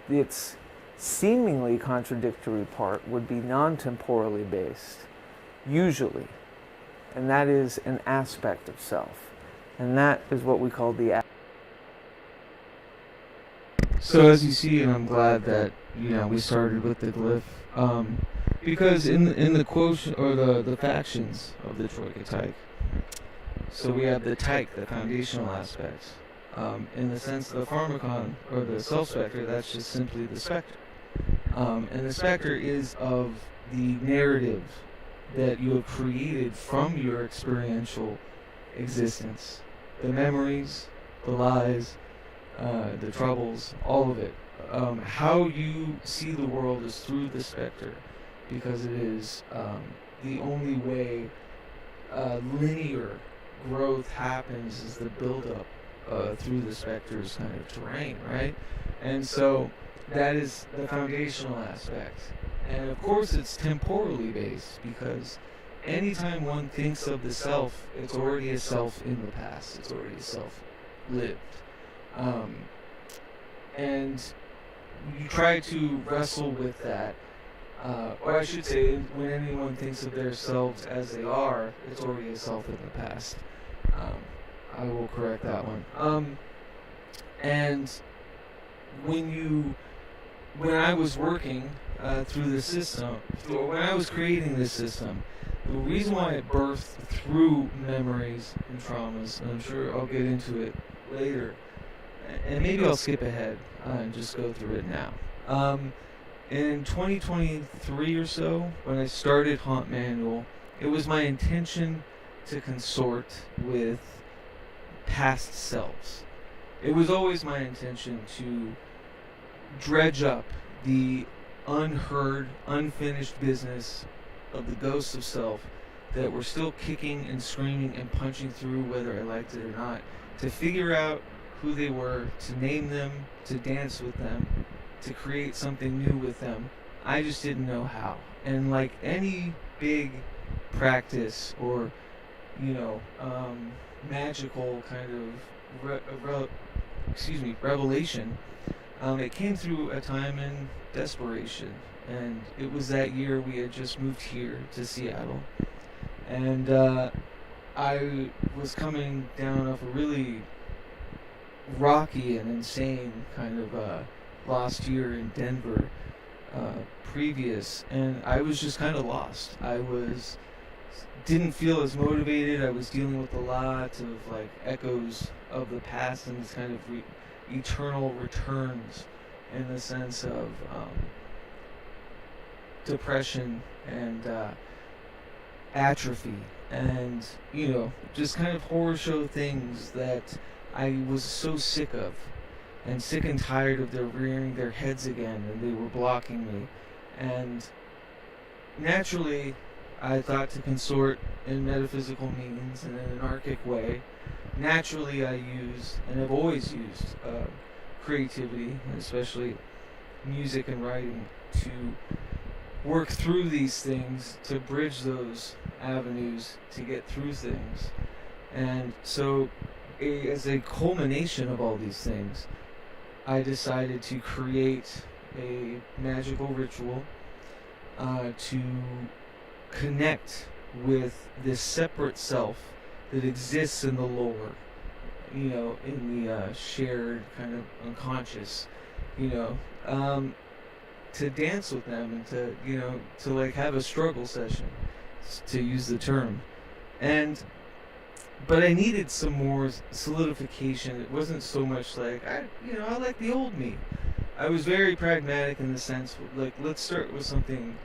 its seemingly contradictory part would be non-temporally based, usually, and that is an aspect of self, and that is what we call the. So as you see, and I'm glad that we started with the glyph, because in the quotient or the factions of the troika tyke, so we have the tyke, the foundational aspects. In the sense of the pharmacon or the self-spectre, that's just simply the spectre. And the spectre is of the narrative that you have created from your experiential existence. The memories, the lies, the troubles, all of it. How you see the world is through the spectre, because it is the only way linear growth happens is the build-up through the spectre's kind of terrain, right? And so that is the foundational aspect. And of course it's temporally based, because anytime one thinks of the self, it's already a self in the past. It's already a self lived. And you try to wrestle with that. Or I should say, when anyone thinks of themselves as they are, it's already a self in the past. I will correct that one. And when I was working through the system, when I was creating this system, the reason why it birthed through memories and traumas, and I'm sure I'll get into it later, and maybe I'll skip ahead and just go through it now. In 2023 or so, when I started Haunt Manual, it was my intention to consort with past selves. It was always my intention to dredge up the unheard, unfinished business of the ghosts of self that were still kicking and screaming and punching through whether I liked it or not, to figure out who they were, to name them, to dance with them, to create something new with them. I just didn't know how. And like any big practice or magical kind of revelation, it came through a time in desperation. And it was that year we had just moved here to Seattle, and I was coming down off a really rocky and insane kind of last year in Denver previous, and I was just kind of lost. Didn't feel as motivated. I was dealing with a lot of like echoes of the past and these kind of eternal returns, in the sense of depression and atrophy, and just kind of horror show things that I was so sick of, and sick and tired of their rearing their heads again, and they were blocking me. And naturally, I thought to consort in metaphysical means in an anarchic way. Naturally, I use, and have always used, creativity, and especially music and writing, to work through these things, to bridge those avenues, to get through things. And so, as a culmination of all these things, I decided to create a magical ritual to connect with this separate self that exists in the lower, in the shared kind of unconscious, to dance with them and to like have a struggle session, to use the term. But I needed some more solidification. It wasn't so much like, I like the old me. I was very pragmatic in the sense, like, let's start with something,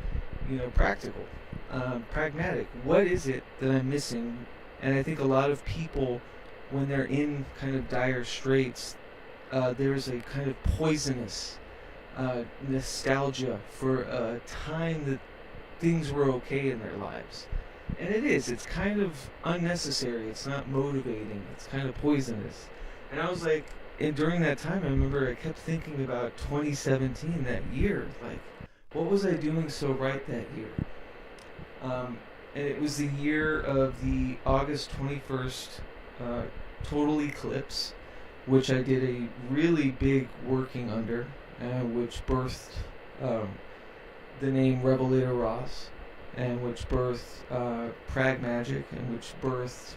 practical. Pragmatic. What is it that I'm missing? And I think a lot of people, when they're in kind of dire straits, there's a kind of poisonous nostalgia for a time that things were okay in their lives. And it's kind of unnecessary, it's not motivating, it's kind of poisonous. And I was like, and during that time, I remember I kept thinking about 2017, that year, like, what was I doing so right that year? And it was the year of the August 21st total eclipse, which I did a really big working under, which birthed the name Revelator Ross, and which birthed PRAGMAGICK, and which birthed,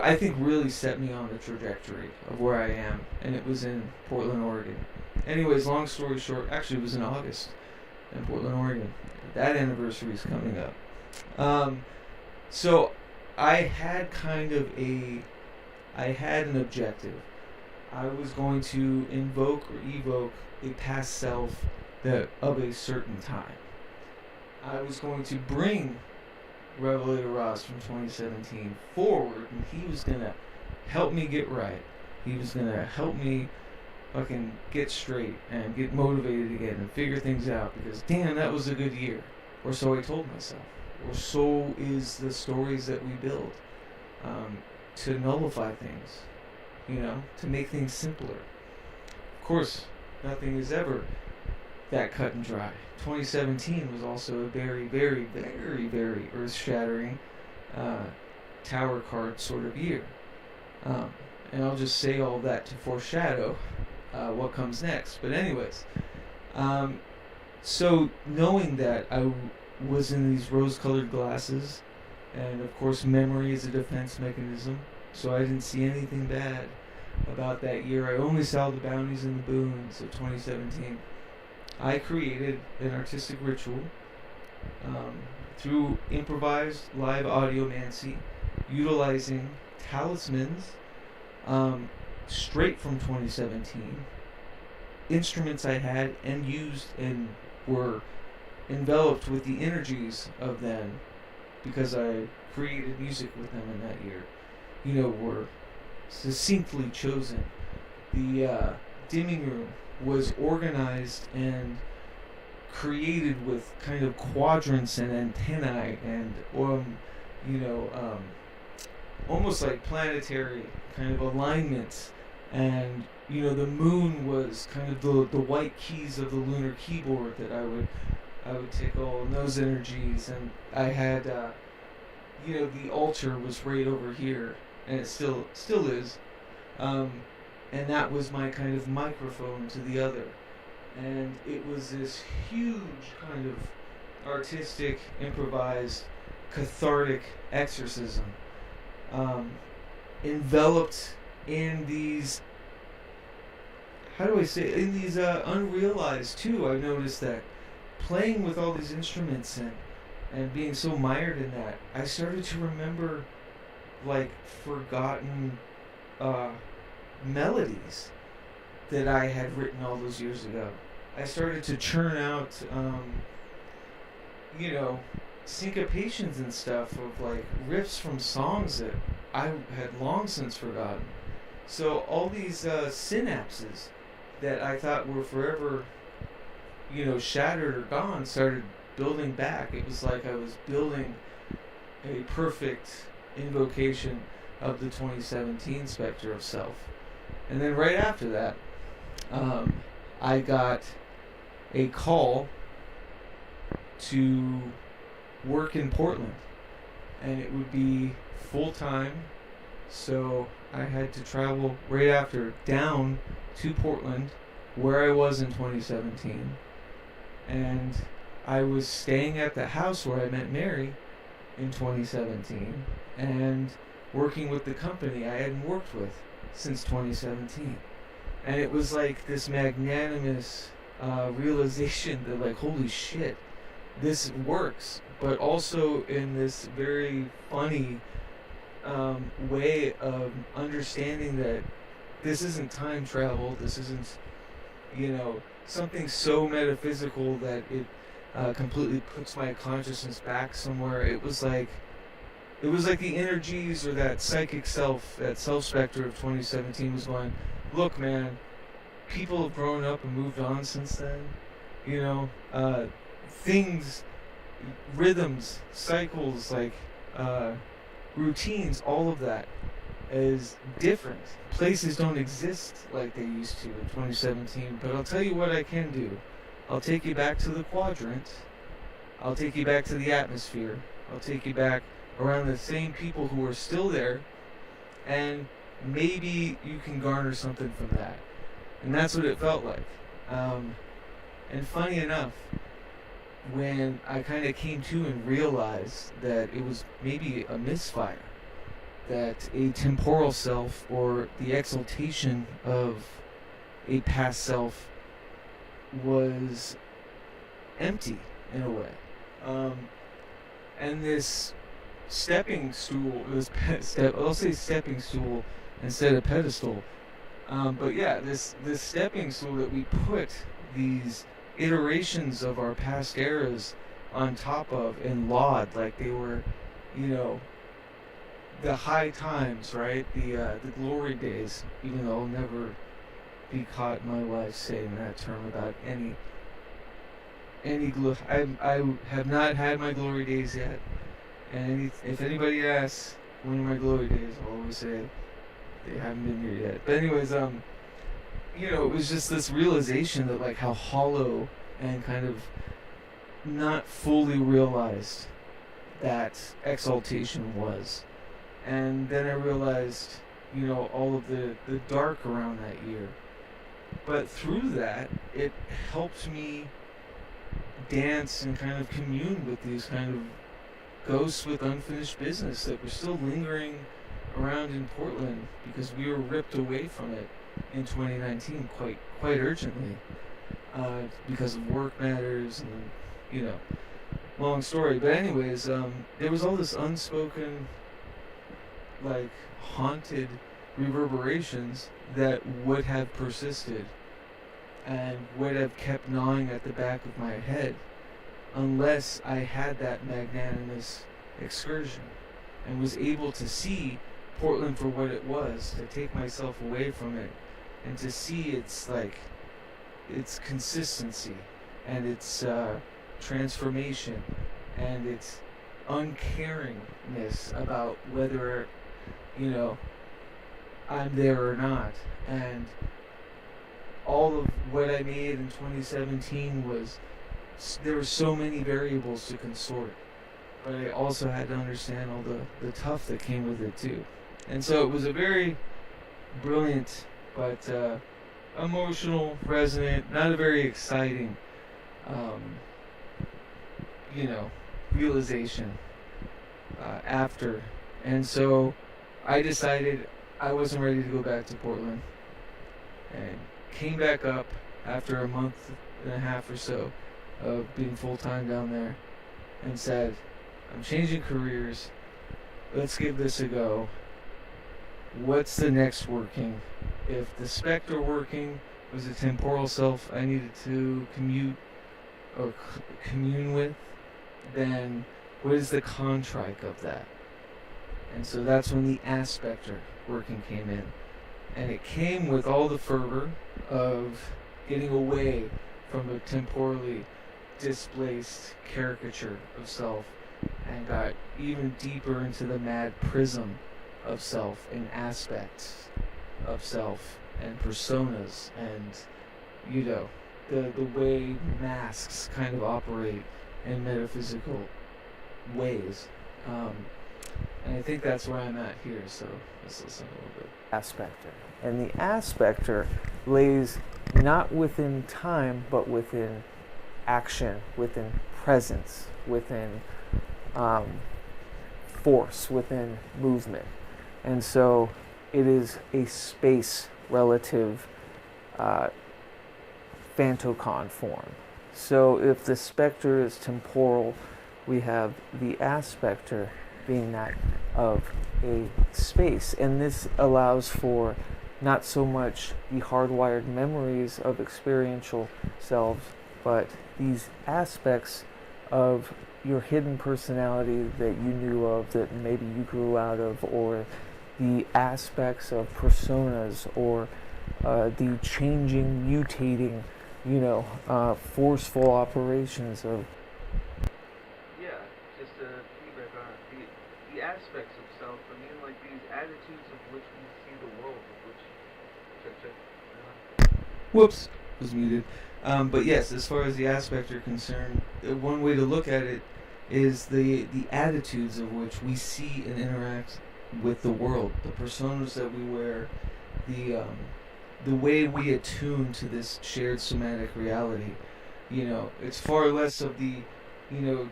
I think really set me on the trajectory of where I am, and it was in Portland, Oregon. Anyways, long story short, actually it was in August in Portland, Oregon. That anniversary is coming up. So I had an objective. I was going to invoke or evoke a past self of a certain time. I was going to bring Revelator Ross from 2017 forward, and he was going to help me get right. He was going to help me fucking get straight and get motivated again and figure things out, because damn, that was a good year. Or so I told myself. Or so is the stories that we build, to nullify things, to make things simpler. Of course, nothing is ever that cut and dry. 2017 was also a very, very, very, very earth-shattering tower card sort of year. And I'll just say all that to foreshadow what comes next. But anyways, so knowing that I was in these rose-colored glasses, and of course memory is a defense mechanism, so I didn't see anything bad about that year. I only saw the bounties and the boons of 2017. I created an artistic ritual through improvised live audiomancy, utilizing talismans straight from 2017, instruments I had and used and were enveloped with the energies of them, because I created music with them in that year, were succinctly chosen. The dimming room was organized and created with kind of quadrants and antennae and almost like planetary kind of alignments, and the moon was kind of the white keys of the lunar keyboard that I would tickle, and those energies. And I had the altar was right over here, and it still is, and that was my kind of microphone to the other. And it was this huge kind of artistic, improvised, cathartic exorcism, enveloped in these, unrealized too. I noticed that playing with all these instruments and being so mired in that, I started to remember like forgotten melodies that I had written all those years ago. I started to churn out, syncopations and stuff of like riffs from songs that I had long since forgotten. So all these synapses that I thought were forever, shattered or gone started building back. It was like I was building a perfect invocation of the 2017 specter of self. And then right after that, I got a call to work in Portland, and it would be full-time, so I had to travel right after down to Portland, where I was in 2017, and I was staying at the house where I met Mary in 2017, and working with the company I hadn't worked with since 2017. And it was like this magnanimous realization that, like, holy shit, this works, but also in this very funny way of understanding that this isn't time travel, this isn't, something so metaphysical that it completely puts my consciousness back somewhere. It was like the energies, or that psychic self, that self specter of 2017 was going, look, man, people have grown up and moved on since then. Things, rhythms, cycles, like routines, all of that is different. Places don't exist like they used to in 2017. But I'll tell you what I can do. I'll take you back to the quadrant. I'll take you back to the atmosphere. I'll take you back around the same people who are still there, and maybe you can garner something from that. And that's what it felt like. And funny enough, when I kind of came to and realized that it was maybe a misfire, that a temporal self, or the exaltation of a past self, was empty in a way. And this stepping stool, I'll say stepping stool instead of pedestal. But yeah, this stepping stool that we put these iterations of our past eras on top of and laud like they were, the high times, right? The glory days. Even though I'll never be caught in my life saying that term about any I have not had my glory days yet. And if anybody asks when are my glory days, I'll always say they haven't been here yet. But anyways, it was just this realization that, like, how hollow and kind of not fully realized that exaltation was. And then I realized, all of the dark around that year. But through that, it helped me dance and kind of commune with these kind of ghosts with unfinished business that were still lingering around in Portland, because we were ripped away from it in 2019 quite urgently, because of work matters and long story. But anyways, there was all this unspoken, like, haunted reverberations that would have persisted and would have kept gnawing at the back of my head unless I had that magnanimous excursion and was able to see Portland for what it was, to take myself away from it and to see its consistency and its transformation and its uncaringness about whether I'm there or not. And all of what I made in 2017 there were so many variables to consort, but I also had to understand all the tough that came with it too. And so it was a very brilliant but emotional, resonant, not a very exciting realization after. And so I decided I wasn't ready to go back to Portland, and came back up after a month and a half or so of being full-time down there, and said, I'm changing careers, let's give this a go. What's the next working? If the specter working was a temporal self I needed to commune with, then what is the contrite of that? And so that's when the aspecter working came in. And it came with all the fervor of getting away from a temporally displaced caricature of self and got even deeper into the mad prism of self and aspects of self and personas and, you know, the way masks kind of operate in metaphysical ways. And I think that's where I'm at here, so let's listen a little bit. Aspectre. And the aspectre lays not within time, but within action, within presence, within force, within movement. And so it is a space relative phantocon form. So if the spectre is temporal, we have the aspectre being that of a space. And this allows for not so much the hardwired memories of experiential selves, but these aspects of your hidden personality that you knew of, that maybe you grew out of, or the aspects of personas, or the changing, mutating, forceful operations of. Yeah, just to piggyback on it, the aspects of self, I mean, like these attitudes of which we see the world, of which. Check. Whoops, was muted. But yes, as far as the aspect are concerned, one way to look at it is the attitudes of which we see and interact with the world, the personas that we wear, the way we attune to this shared somatic reality. It's far less of the,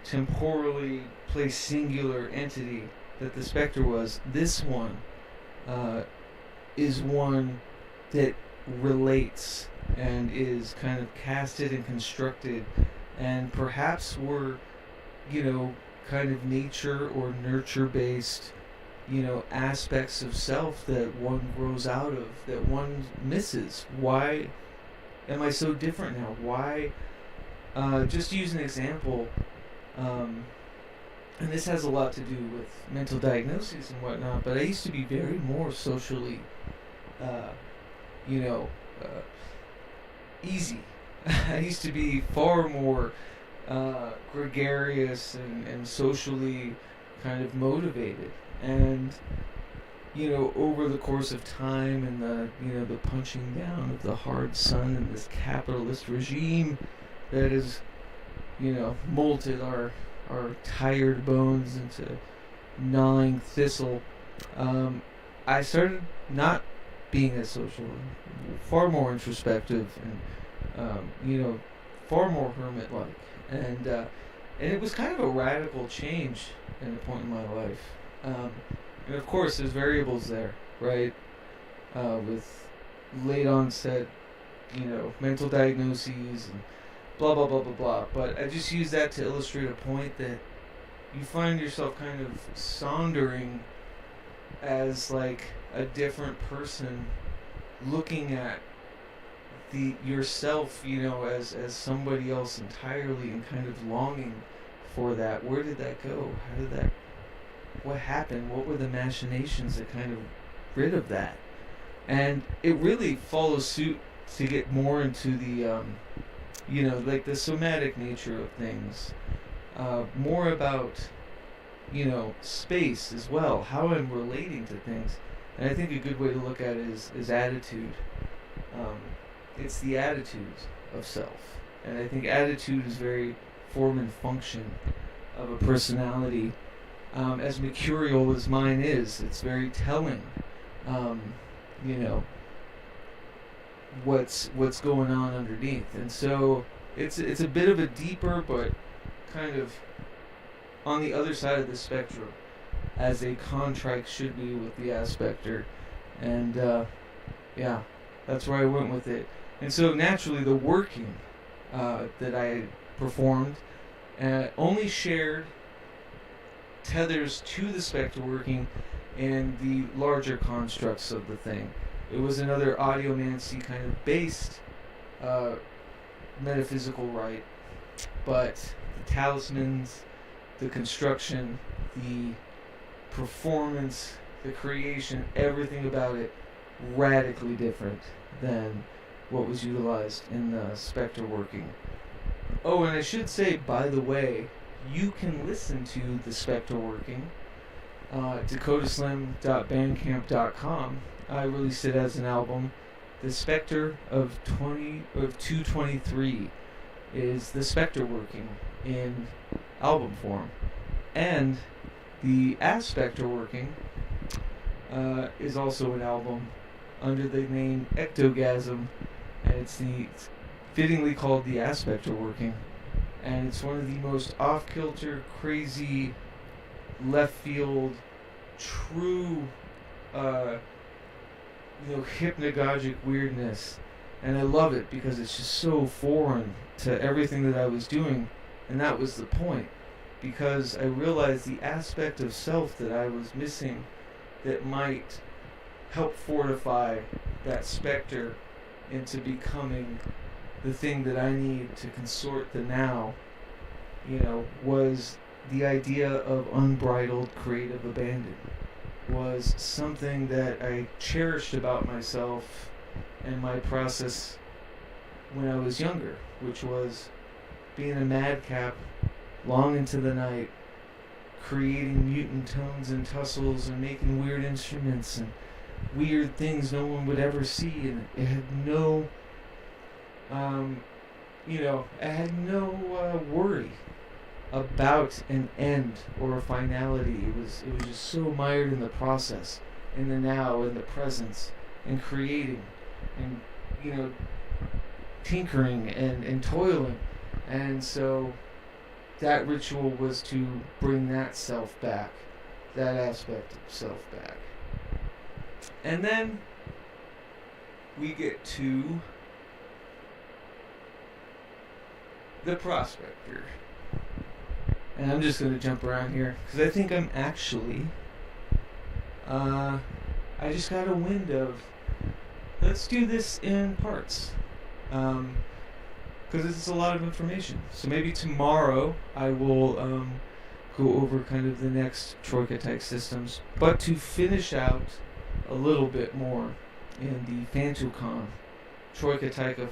temporally placed singular entity that the specter was. This one is one that relates and is kind of casted and constructed, and perhaps we're, kind of nature or nurture based, aspects of self that one grows out of, that one misses. Why am I so different now? Why, just to use an example, and this has a lot to do with mental diagnoses and whatnot, but I used to be very more socially, easy. I used to be far more gregarious and socially kind of motivated. And, over the course of time and the punching down of the hard sun in this capitalist regime that has, molted our tired bones into gnawing thistle, I started not being as social, far more introspective, and far more hermit-like, and it was kind of a radical change at a point in my life. And of course, there's variables there, right? With late onset, mental diagnoses and blah blah blah blah blah. But I just use that to illustrate a point that you find yourself kind of sondering as like a different person, looking at yourself, as somebody else entirely, and kind of longing for that. Where did that go? What happened? What were the machinations that kind of rid of that? And it really follows suit to get more into the, like the somatic nature of things, more about, space as well, how I'm relating to things. And I think a good way to look at it is attitude. It's the attitudes of self. And I think attitude is very form and function of a personality. As mercurial as mine is, it's very telling, what's going on underneath. And so it's a bit of a deeper, but kind of on the other side of the spectrum, as a contract should be with the aspector. And that's where I went with it. And so naturally the working that I performed only shared tethers to the spectre working and the larger constructs of the thing. It was another audiomancy kind of based metaphysical rite, but the talismans, the construction, the performance, the creation, everything about it radically different than what was utilized in the spectre working. Oh, and I should say, by the way, you can listen to the Spectre working dakotaslim.bandcamp.com. I released it as an album. The Spectre of 223 is the Spectre working in album form, and the Aspectre working is also an album under the name Ectogasm, and it's fittingly called the Aspectre working, and it's one of the most off-kilter, crazy, left field, true, hypnagogic weirdness, and I love it because it's just so foreign to everything that I was doing, and that was the point, because I realized the aspect of self that I was missing that might help fortify that specter into becoming the thing that I need to consort the now, was the idea of unbridled creative abandon. Was something that I cherished about myself and my process when I was younger, which was being a madcap long into the night, creating mutant tones and tussles and making weird instruments and weird things no one would ever see, and it had no worry about an end or a finality. It was just so mired in the process, in the now, in the presence, in creating, and tinkering and toiling. And so that ritual was to bring that self back, that aspect of self back. And then we get to the prospector. And I'm just going to jump around here because I think I'm actually, I just got a wind of, let's do this in parts. Because it's a lot of information. So maybe tomorrow I will go over kind of the next Troika-type systems. But to finish out a little bit more in the Fantucon Troika-type of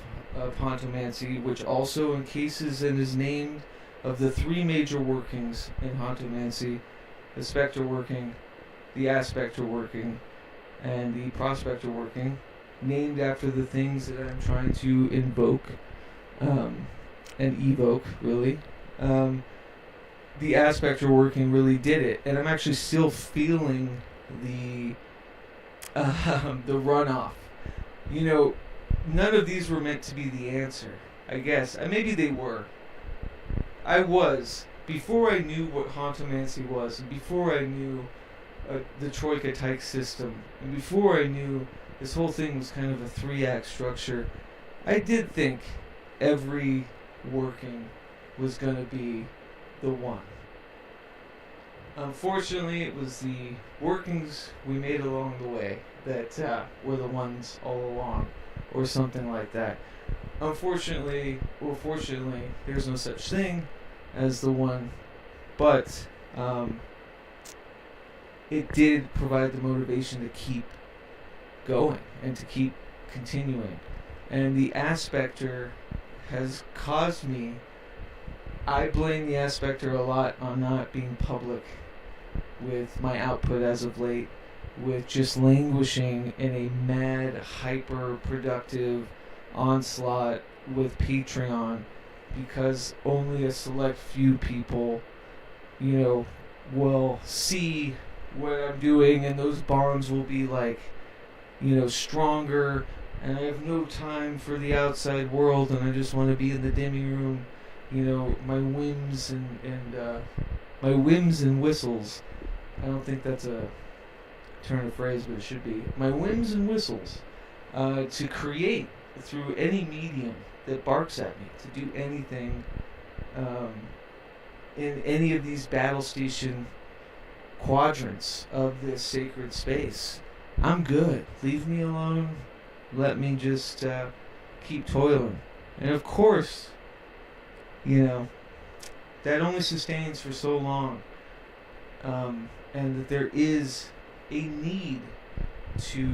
Hauntomancy, which also encases and is named of the three major workings in Hauntomancy: the Spectre working, the Aspectre working, and the Prospector working, named after the things that I'm trying to invoke and evoke, really. The Aspectre working really did it, and I'm actually still feeling the runoff. None of these were meant to be the answer, I guess. Maybe they were. I was, before I knew what Hauntomancy was, and before I knew the Troika-type system, and before I knew this whole thing was kind of a 3-act structure, I did think every working was going to be the one. Unfortunately, it was the workings we made along the way that were the ones all along, or something like that. Unfortunately, or fortunately, there's no such thing as the one, but it did provide the motivation to keep going and to keep continuing. And the Aspector has caused me, I blame the Aspector a lot on not being public with my output as of late, with just languishing in a mad, hyper-productive onslaught with Patreon, because only a select few people, will see what I'm doing, and those bonds will be stronger, and I have no time for the outside world, and I just want to be in the demi room, my whims my whims and whistles. I don't think that's a turn of phrase, but it should be. My whims and whistles, to create through any medium that barks at me, to do anything in any of these battle station quadrants of this sacred space. I'm good. Leave me alone. Let me just keep toiling. And of course, that only sustains for so long. And that there is a need to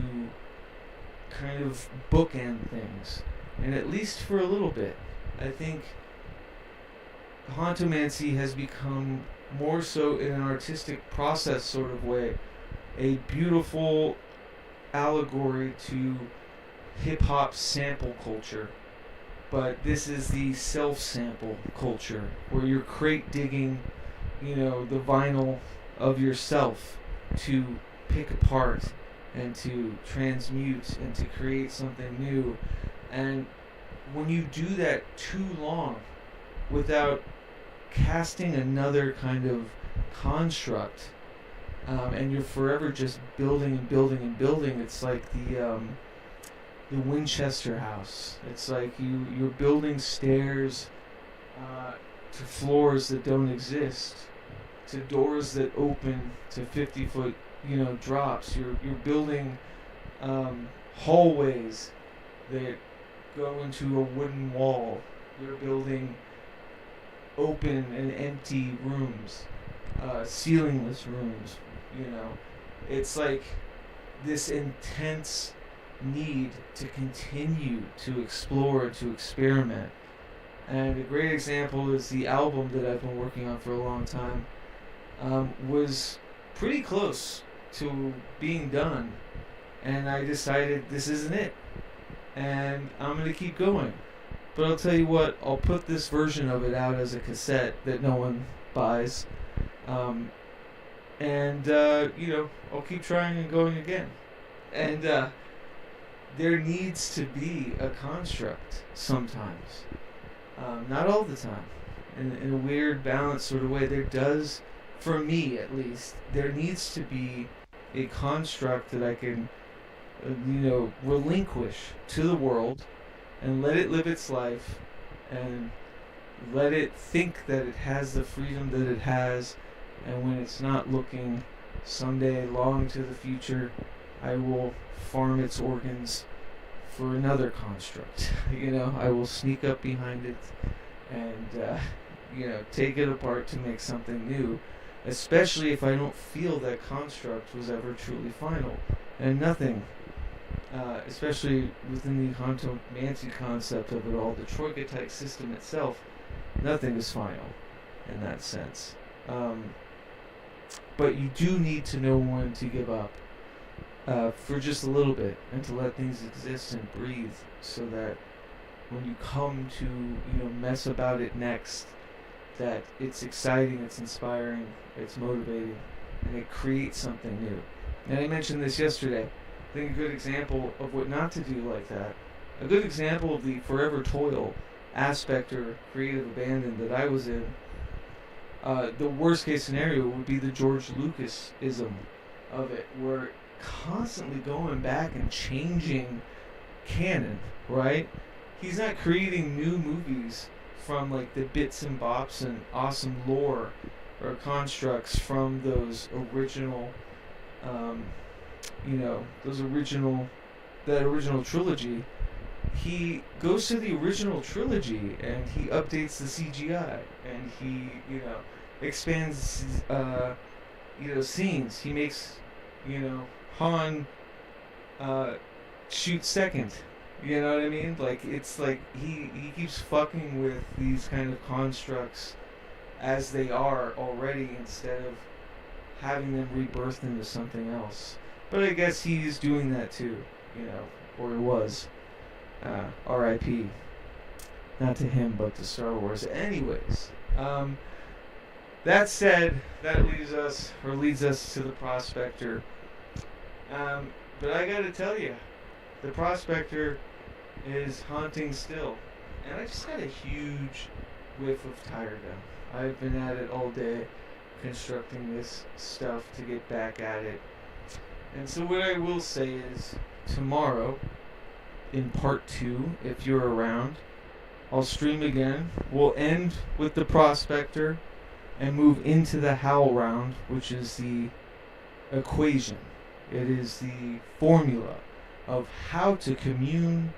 kind of bookend things. And at least for a little bit. I think Hauntomancy has become more so in an artistic process sort of way, a beautiful allegory to hip-hop sample culture. But this is the self-sample culture, where you're crate digging, the vinyl of yourself to pick apart and to transmute and to create something new. And when you do that too long without casting another kind of construct, and you're forever just building and building and building, it's like the Winchester house. It's like you're building stairs to floors that don't exist, to doors that open to 50-foot drops. You're building hallways that go into a wooden wall. You're building open and empty rooms, ceilingless rooms. It's like this intense need to continue to explore, to experiment. And a great example is the album that I've been working on for a long time. Was pretty close to being done, and I decided this isn't it, and I'm going to keep going. But I'll tell you what, I'll put this version of it out as a cassette that no one buys, and I'll keep trying and going again. And there needs to be a construct sometimes, not all the time, in a weird balanced sort of way. There does, for me at least, there needs to be a construct that I can relinquish to the world and let it live its life and let it think that it has the freedom that it has. And when it's not looking, someday long to the future, I will farm its organs for another construct. I will sneak up behind it and take it apart to make something new, especially if I don't feel that construct was ever truly final. And nothing, especially within the Hauntomancy concept of it all, the Troika-type system itself, nothing is final in that sense. But you do need to know when to give up for just a little bit, and to let things exist and breathe, so that when you come to mess about it next, that it's exciting, it's inspiring, it's motivating, and it creates something new. And I mentioned this yesterday. I think a good example of what not to do like that, a good example of the forever toil aspect or creative abandon that I was in, the worst case scenario would be the George Lucas-ism of it, where constantly going back and changing canon, right? He's not creating new movies from like the bits and bops and awesome lore or constructs from those original, that original trilogy. He goes to the original trilogy and he updates the CGI and he, expands, scenes. He makes, Han shoot second. You know what I mean? Like, it's like he keeps fucking with these kind of constructs as they are already, instead of having them rebirthed into something else. But I guess he's doing that too, or he was. R.I.P. Not to him, but to Star Wars. Anyways, that said, that leads us to the Prospector. But I gotta tell you, the Prospector is haunting still. And I just got a huge whiff of tiredom. I've been at it all day, constructing this stuff to get back at it. And so what I will say is, tomorrow, in part 2, if you're around, I'll stream again. We'll end with the Prospector and move into the Howl round, which is the equation. It is the formula of how to commune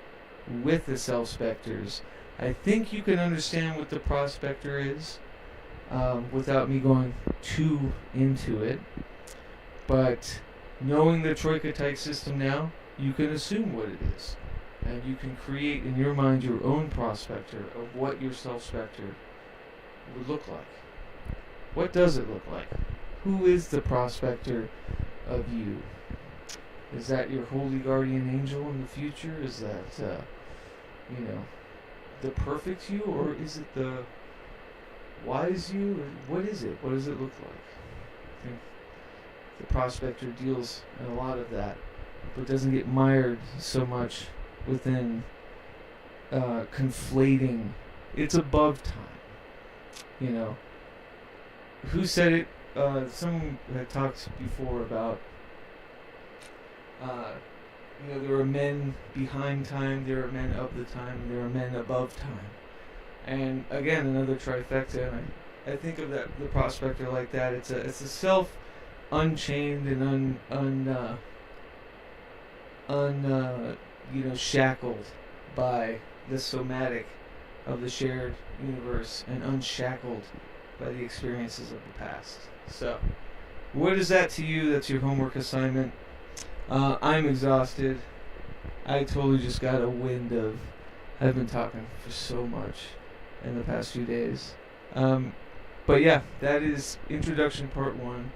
with the self-specters. I think you can understand what the Prospector is without me going too into it. But knowing the Troika-type system now, you can assume what it is. And you can create in your mind your own Prospector of what your self-specter would look like. What does it look like? Who is the prospector of you? Is that your holy guardian angel in the future? Is that, the perfect you? Or is it the wise you? What is it? What does it look like? I think the prospector deals in a lot of that, but doesn't get mired so much within conflating. It's above time. Who said it? Someone had talked before about, there are men behind time, there are men of the time, and there are men above time. And again, another trifecta. And I think of the prospector like that. It's a self unchained and shackled by the somatic of the shared universe and unshackled by the experiences of the past. So, what is that to you? That's your homework assignment. I'm exhausted. I totally just got a wind of, I've been talking for so much in the past few days. But yeah, that is introduction part 1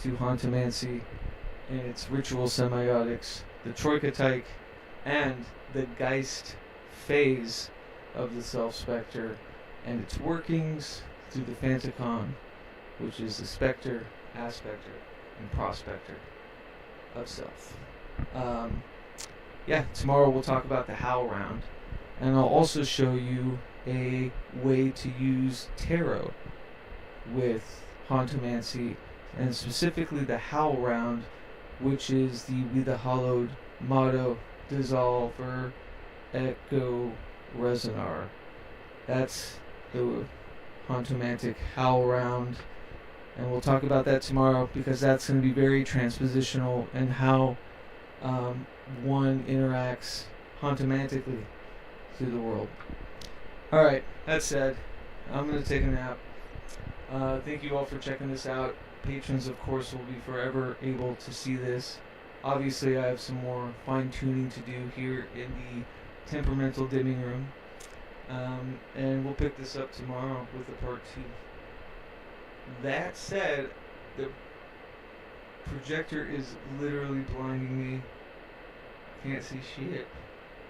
to Hauntomancy and its ritual semiotics, the troika-tyke, and the Geist phase of the self-spectre and its workings through the Fanticon, which is the spectre, aspectre, and prospector of self. Tomorrow we'll talk about the Howl round, and I'll also show you a way to use tarot with Hauntomancy, and specifically the Howl round, which is the We the Hollowed Motto Dissolver Echo Resonar. That's the Hauntomantic Howl round, and we'll talk about that tomorrow because that's going to be very transpositional and how one interacts hauntomantically through the world. Alright, that said, I'm going to take a nap. Thank you all for checking this out. Patrons, of course, will be forever able to see this. Obviously, I have some more fine-tuning to do here in the temperamental dimming room. And we'll pick this up tomorrow with a part 2. That said, the projector is literally blinding me. I can't see shit.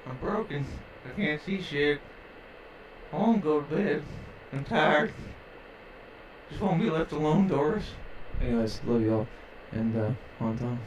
I'm broken. I can't see shit. I want to go to bed. I'm tired. Just want to be left alone, Doris. Anyways, love y'all. And, on time.